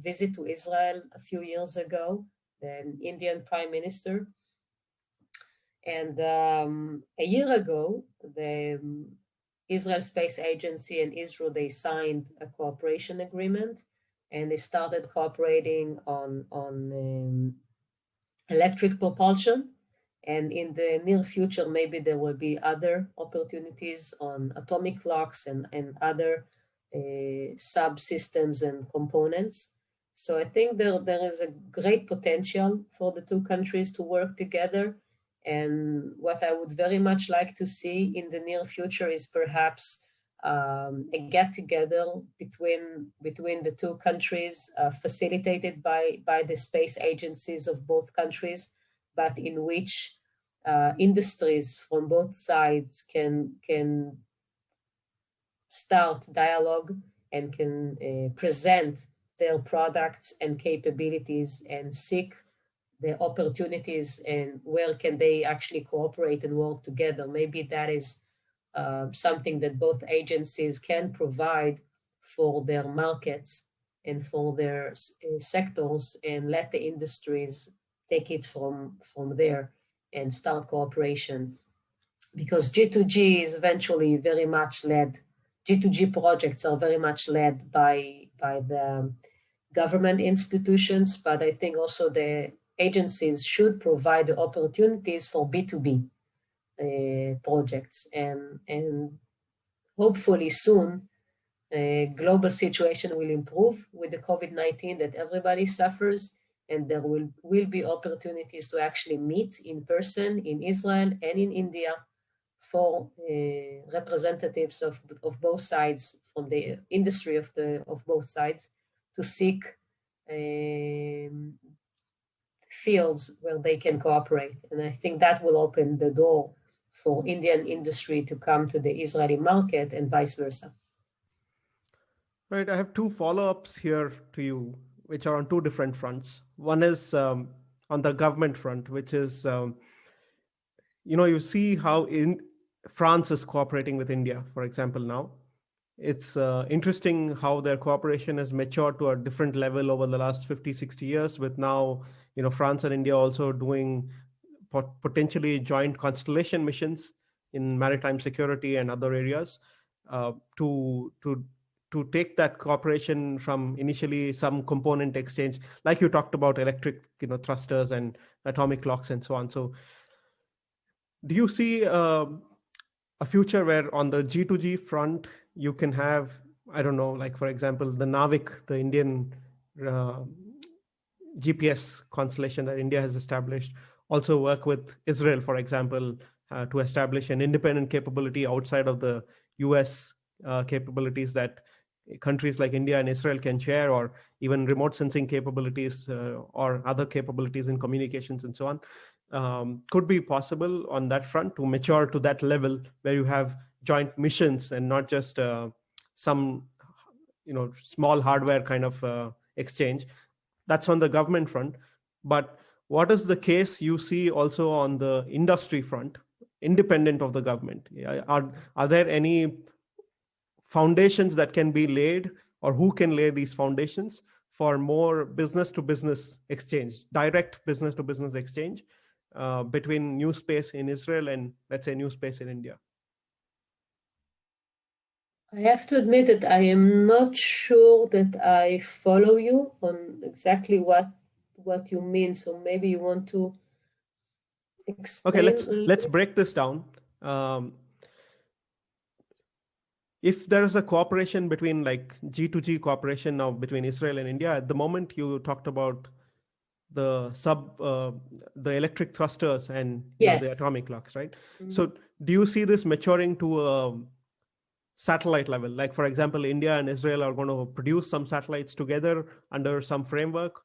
visit to Israel a few years ago, the Indian Prime Minister. And a year ago, the Israel Space Agency and Israel, they signed a cooperation agreement, and they started cooperating on electric propulsion. And in the near future, maybe there will be other opportunities on atomic clocks and other subsystems and components. So I think there is a great potential for the two countries to work together. And what I would very much like to see in the near future is perhaps a get-together between the two countries, facilitated by the space agencies of both countries, but in which industries from both sides can start dialogue and can present their products and capabilities and seek the opportunities and where can they actually cooperate and work together. Maybe that is something that both agencies can provide for their markets and for their sectors, and let the industries take it from there and start cooperation. Because G2G is eventually very much led, G2G projects are very much led by the government institutions, but I think also the agencies should provide the opportunities for B2B projects, and hopefully soon global situation will improve with the COVID-19 that everybody suffers, and there will be opportunities to actually meet in person in Israel and in India for representatives of both sides, from the industry of both sides, to seek fields where they can cooperate. And I think that will open the door for Indian industry to come to the Israeli market and vice versa. Right. I have two follow-ups here to you, which are on two different fronts. One is on the government front, which is, you see how France is cooperating with India, for example, now. It's interesting how their cooperation has matured to a different level over the last 50, 60 years, with now, France and India also doing potentially joint constellation missions in maritime security and other areas, to take that cooperation from initially some component exchange, like you talked about electric, thrusters and atomic clocks and so on. So do you see a future where on the G2G front, you can have, I don't know, like for example, the Navik, the Indian GPS constellation that India has established, also work with Israel, for example, to establish an independent capability outside of the US capabilities that countries like India and Israel can share, or even remote sensing capabilities or other capabilities in communications and so on, could be possible on that front to mature to that level where you have joint missions and not just some small hardware kind of exchange. That's on the government front. But what is the case you see also on the industry front, independent of the government? Are there any foundations that can be laid, or who can lay these foundations for more business to business exchange, direct business to business exchange between NewSpace in Israel and, let's say, NewSpace in India? I have to admit that I am not sure that I follow you on exactly what you mean. So maybe you want to explain. Okay, let's break this down. If there is a cooperation between, like, G2G cooperation now between Israel and India, at the moment you talked about the electric thrusters and Yes. the atomic clocks, right? Mm-hmm. So do you see this maturing to a satellite level? Like, for example, India and Israel are going to produce some satellites together under some framework?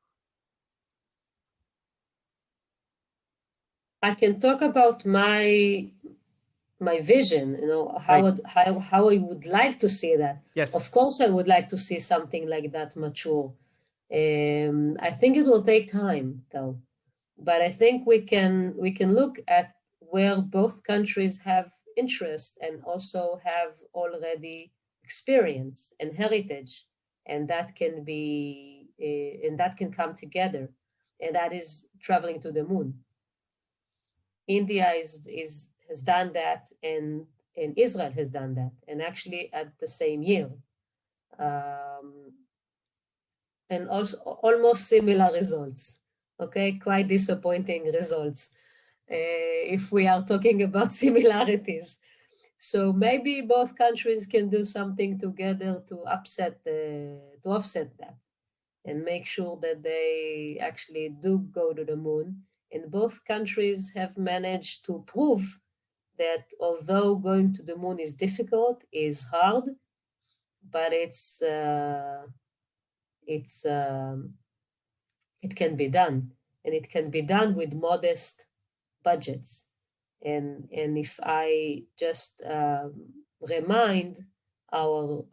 I can talk about my vision, how I would like to see that. Yes. Of course, I would like to see something like that mature. I think it will take time, though. But I think we can look at where both countries have interest and also have already experience and heritage, and that can be and that can come together, and that is traveling to the moon. India has done that, and Israel has done that, and actually at the same year, and also almost similar results. Okay, quite disappointing results if we are talking about similarities. So maybe both countries can do something together to offset that, and make sure that they actually do go to the moon. And both countries have managed to prove that although going to the moon is difficult, is hard, but it can be done, and it can be done with modest budgets. And if I just remind our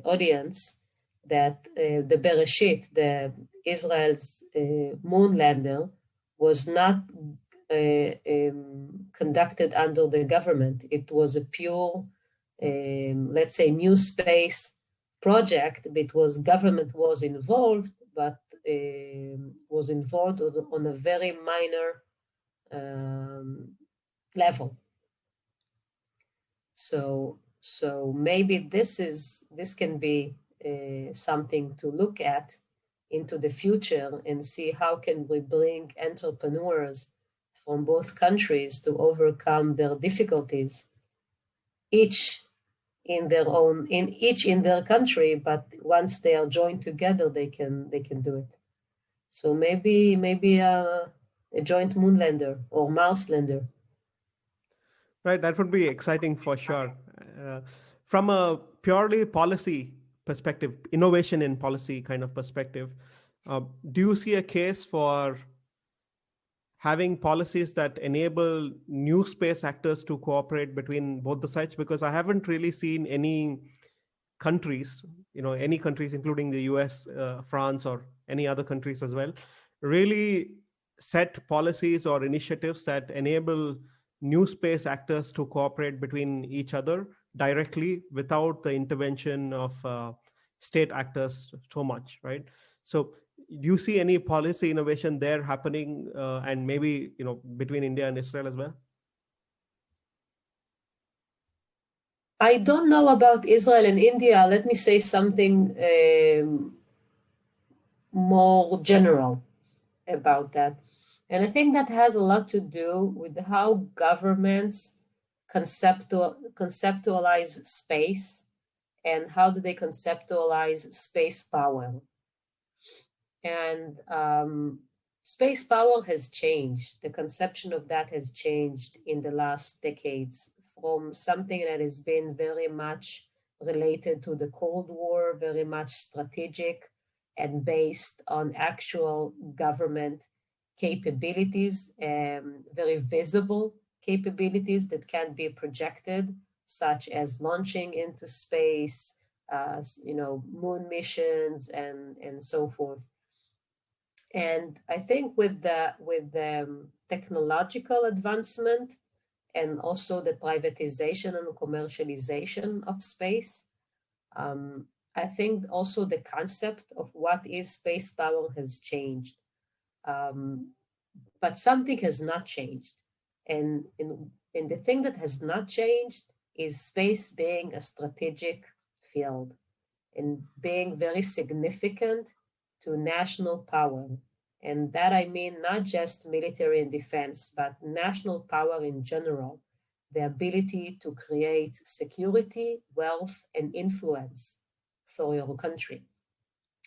audience that the Bereshit, the Israel's moon lander, was not conducted under the government. It was a pure, let's say, NewSpace project. Government was involved, but was involved on a very minor level. So maybe this can be something to look at into the future, and see how can we bring entrepreneurs from both countries to overcome their difficulties, each in their country, but once they are joined together, they can do it. So maybe a joint moon lander or Mars lander. Right, that would be exciting for sure. From a purely policy perspective, innovation in policy kind of perspective, do you see a case for having policies that enable new space actors to cooperate between both the sides? Because I haven't really seen any countries, including the US, France, or any other countries as well, really set policies or initiatives that enable new space actors to cooperate between each other directly without the intervention of state actors so much, right? So do you see any policy innovation there happening, and maybe between India and Israel as well? I don't know about Israel and India. Let me say something more general about that. And I think that has a lot to do with how governments conceptualize space, and how do they conceptualize space power. And space power has changed. The conception of that has changed in the last decades, from something that has been very much related to the Cold War, very much strategic and based on actual government capabilities, very visible capabilities that can be projected, such as launching into space, moon missions, and so forth. And I think with the technological advancement and also the privatization and commercialization of space, I think also the concept of what is space power has changed. But something has not changed. And the thing that has not changed is space being a strategic field and being very significant to national power. And that I mean not just military and defense, but national power in general, the ability to create security, wealth, and influence for your country.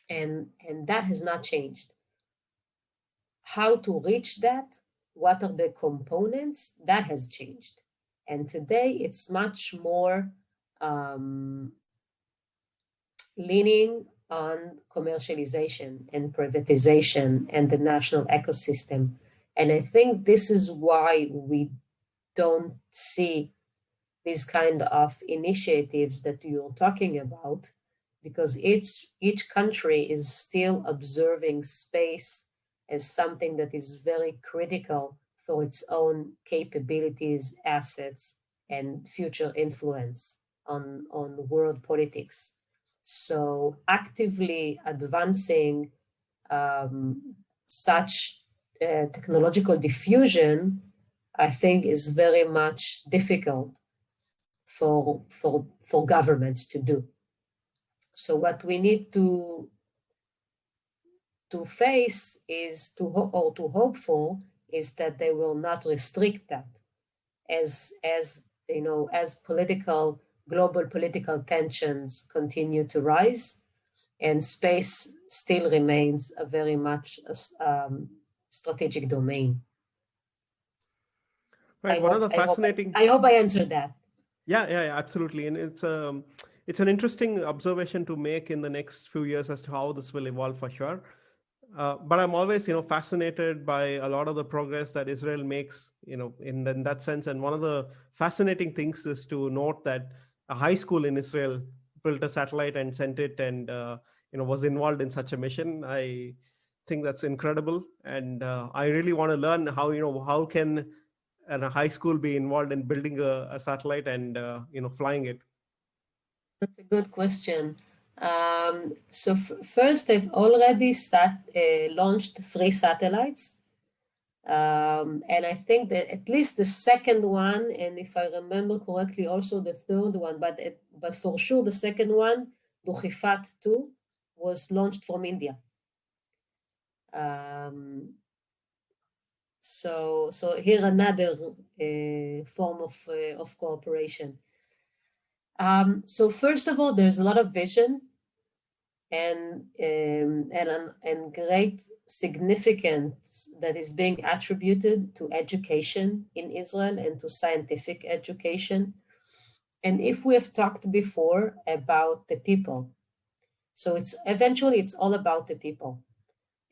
And that has not changed. How to reach that, what are the components, that has changed. And today it's much more leaning on commercialization and privatization and the national ecosystem. And I think this is why we don't see these kind of initiatives that you're talking about, because each country is still observing space as something that is very critical for its own capabilities, assets, and future influence on world politics. So actively advancing such technological diffusion, I think, is very much difficult for governments to do. So what we need to face is to hope for is that they will not restrict that as global political tensions continue to rise, and space still remains a very much strategic domain. Right. I hope I answered that. Yeah, absolutely. And it's an interesting observation to make in the next few years as to how this will evolve for sure. But I'm always, fascinated by a lot of the progress that Israel makes, in that sense. And one of the fascinating things is to note that a high school in Israel built a satellite and sent it, and was involved in such a mission. I think that's incredible, and I really want to learn how can a high school be involved in building a satellite and flying it. That's a good question. So first, they've already launched 3 satellites. And I think that at least the second one, and if I remember correctly, also the third one, but for sure the second one, Dukhifat 2, was launched from India. So here another form of cooperation. So first of all, there's a lot of vision and great significance that is being attributed to education in Israel and to scientific education. And if we have talked before about the people, so it's all about the people.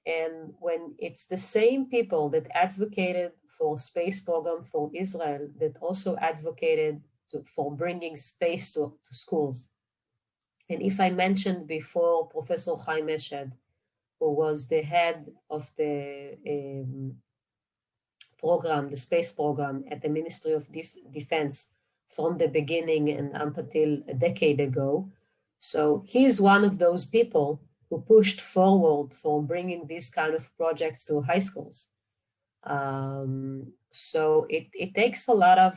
And when it's the same people that advocated for space program for Israel that also advocated for bringing space to schools. And if I mentioned before Professor Chaim Eshed, who was the head of the program, the space program at the Ministry of Defense from the beginning and up until a decade ago. So he's one of those people who pushed forward for bringing these kind of projects to high schools. So it takes a lot of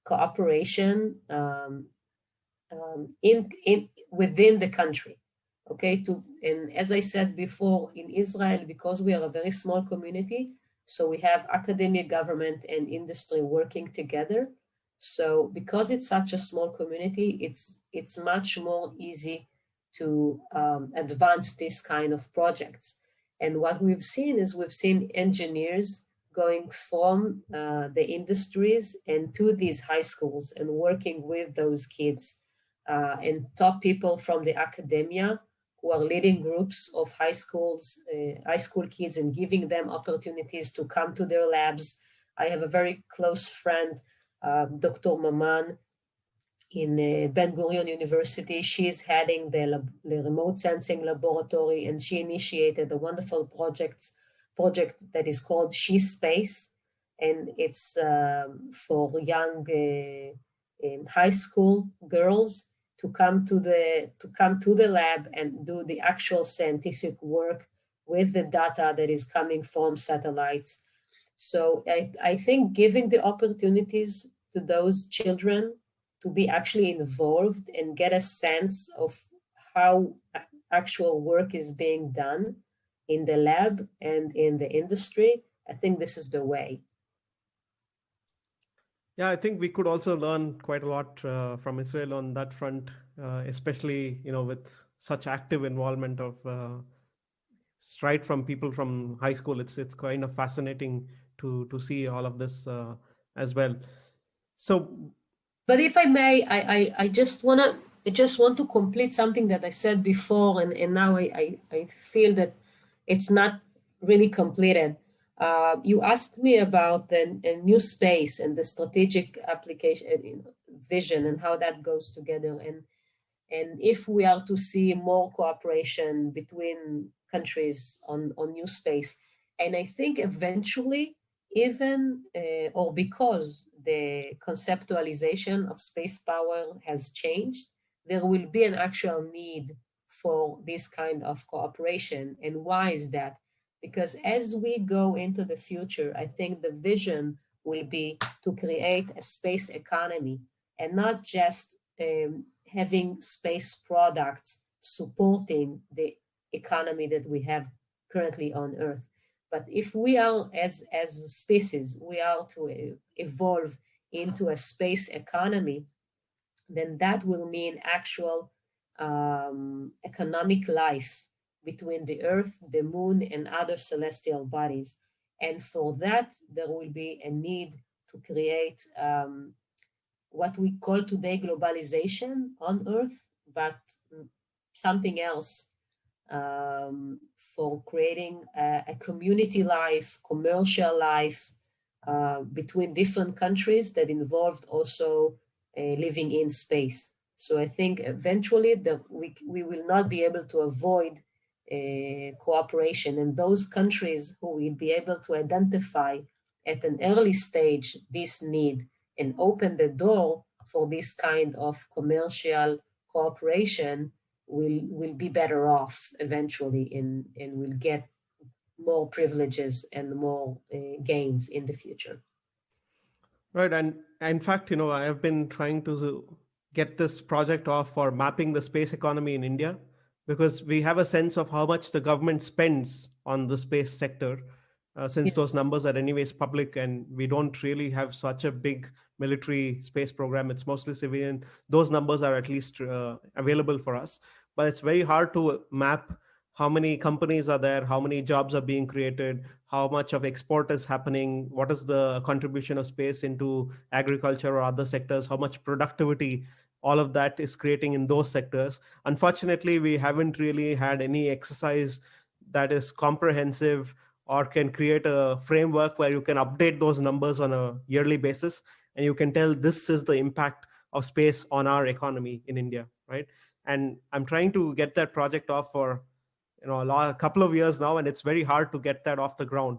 cooperation within the country, okay? And as I said before, in Israel, because we are a very small community, so we have academia, government, and industry working together. So because it's such a small community, it's much more easy to advance this kind of projects. And what we've seen engineers going from the industries and to these high schools and working with those kids and top people from the academia who are leading groups of high school kids and giving them opportunities to come to their labs. I have a very close friend, Dr. Maman, in Ben Gurion University. She is heading the remote sensing laboratory, and she initiated a wonderful project that is called She Space, and it's for young high school girls to come to the lab and do the actual scientific work with the data that is coming from satellites. So I think giving the opportunities to those children to be actually involved and get a sense of how actual work is being done in the lab and in the industry, I think this is the way. Yeah, I think we could also learn quite a lot from Israel on that front, especially with such active involvement of right from people from high school. It's kind of fascinating to see all of this as well. So, but if I may, I just want to complete something that I said before, and now I feel that it's not really completed. You asked me about the NewSpace and the strategic application vision and how that goes together, and if we are to see more cooperation between countries on NewSpace. And I think eventually, even or because the conceptualization of space power has changed, there will be an actual need for this kind of cooperation. And why is that? Because as we go into the future, I think the vision will be to create a space economy and not just having space products supporting the economy that we have currently on Earth. But if we are, as a species, we are to evolve into a space economy, then that will mean actual economic life between the Earth, the Moon, and other celestial bodies. And for that, there will be a need to create what we call today globalization on Earth, but something else for creating a community life, commercial life between different countries that involved also living in space. So I think eventually that we will not be able to avoid cooperation, and those countries who will be able to identify at an early stage this need and open the door for this kind of commercial cooperation will be better off eventually and will get more privileges and more gains in the future. right. And in fact, I have been trying to get this project off for mapping the space economy in India, because we have a sense of how much the government spends on the space sector, since those numbers are anyways public, and we don't really have such a big military space program. It's mostly civilian. Those numbers are at least available for us, but it's very hard to map how many companies are there, how many jobs are being created, how much of export is happening, what is the contribution of space into agriculture or other sectors, how much productivity all of that is creating in those sectors. Unfortunately, we haven't really had any exercise that is comprehensive or can create a framework where you can update those numbers on a yearly basis and you can tell this is the impact of space on our economy in India, right? And I'm trying to get that project off for a couple of years now, and it's very hard to get that off the ground.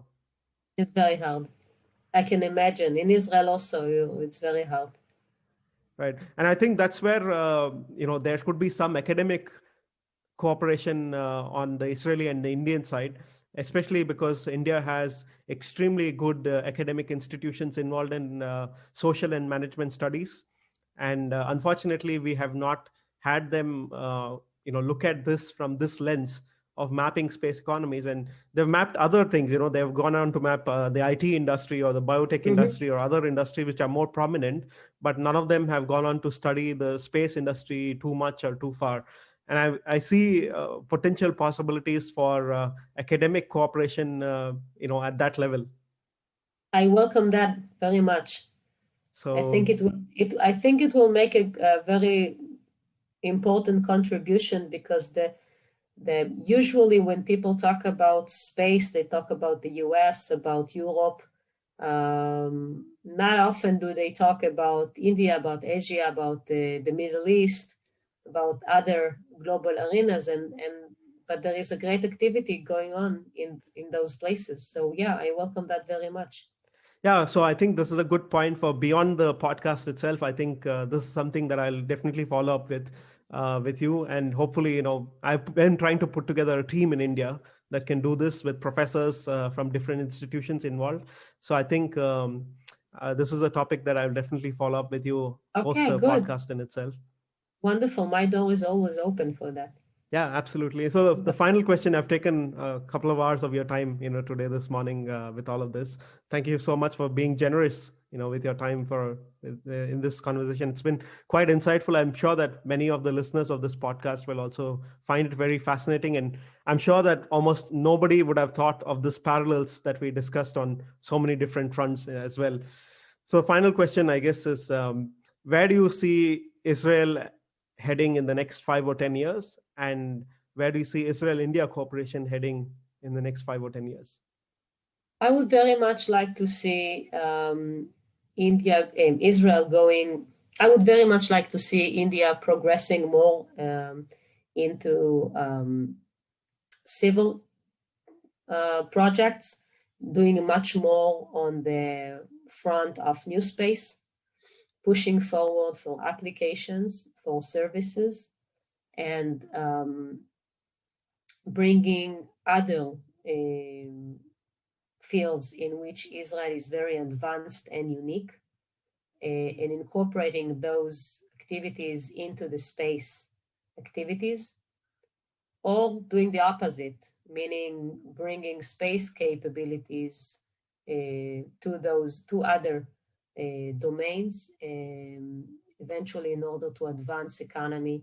It's very hard. I can imagine. In Israel also, it's very hard. Right. And I think that's where, there could be some academic cooperation on the Israeli and the Indian side, especially because India has extremely good academic institutions involved in social and management studies. And unfortunately, we have not had them, look at this from this lens of mapping space economies. And they've mapped other things. They've gone on to map the IT industry or the biotech industry or other industry which are more prominent, but none of them have gone on to study the space industry too much or too far. And I see potential possibilities for academic cooperation, at that level. I welcome that very much. So I think it will make a very important contribution, because the usually when people talk about space, they talk about the US, about Europe. Not often do they talk about India, about Asia, about the Middle East, about other global arenas, but there is a great activity going on in those places. So yeah, I welcome that very much. Yeah, so I think this is a good point for beyond the podcast itself. I think this is something that I'll definitely follow up with you, and hopefully, I've been trying to put together a team in India that can do this with professors from different institutions involved. So I think this is a topic that I'll definitely follow up with you post Okay, the good. podcast in itself. Wonderful. My door is always open for that. Yeah, absolutely. So the final question, I've taken a couple of hours of your time, today, this morning, with all of this. Thank you so much for being generous, with your time in this conversation. It's been quite insightful. I'm sure that many of the listeners of this podcast will also find it very fascinating. And I'm sure that almost nobody would have thought of this parallels that we discussed on so many different fronts as well. So final question, I guess, is where do you see Israel heading in the next 5 or 10 years? And where do you see Israel-India cooperation heading in the next 5 or 10 years? I would very much like to see India and Israel going. I would very much like to see India progressing more into civil projects, doing much more on the front of NewSpace, pushing forward for applications, for services, and bringing other fields in which Israel is very advanced and unique, and incorporating those activities into the space activities, or doing the opposite, meaning bringing space capabilities to other domains, eventually in order to advance economy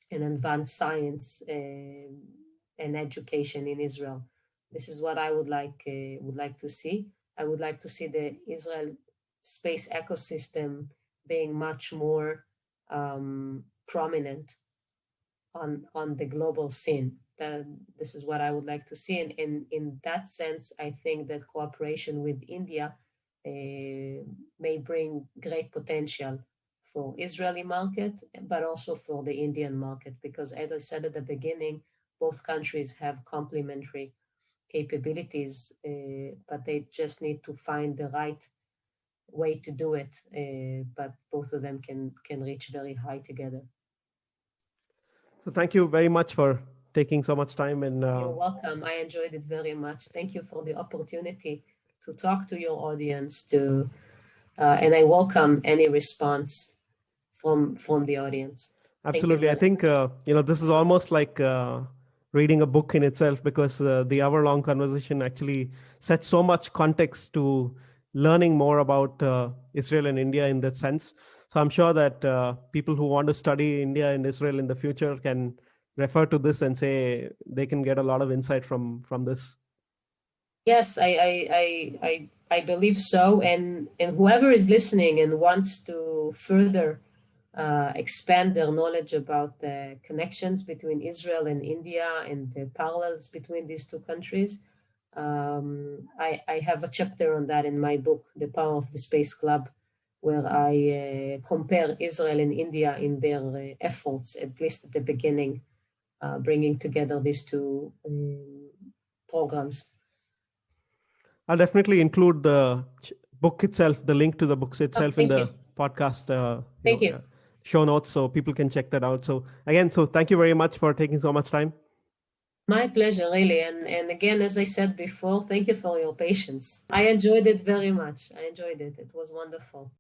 and advance science and education in Israel. This is what I would like to see. I would like to see the Israel space ecosystem being much more prominent on the global scene. This is what I would like to see. And in that sense, I think that cooperation with India may bring great potential for Israeli market, but also for the Indian market, because as I said at the beginning, both countries have complementary capabilities, but they just need to find the right way to do it. But both of them can reach very high together. So thank you very much for taking so much time. And you're welcome. I enjoyed it very much. Thank you for the opportunity to talk to your audience. And I welcome any response from the audience. Absolutely. I think this is almost like reading a book in itself, because the hour-long conversation actually sets so much context to learning more about Israel and India in that sense. So I'm sure that people who want to study India and Israel in the future can refer to this and say they can get a lot of insight from this. Yes, I believe so. And whoever is listening and wants to further expand their knowledge about the connections between Israel and India and the parallels between these two countries, I have a chapter on that in my book, The Power of the Space Club, where I compare Israel and India in their efforts, at least at the beginning, bringing together these two programs. I'll definitely include the book itself, the link to the books itself in the podcast show notes, so people can check that out. So again, thank you very much for taking so much time. My pleasure, really. And again, as I said before, thank you for your patience. I enjoyed it very much. I enjoyed it. It was wonderful.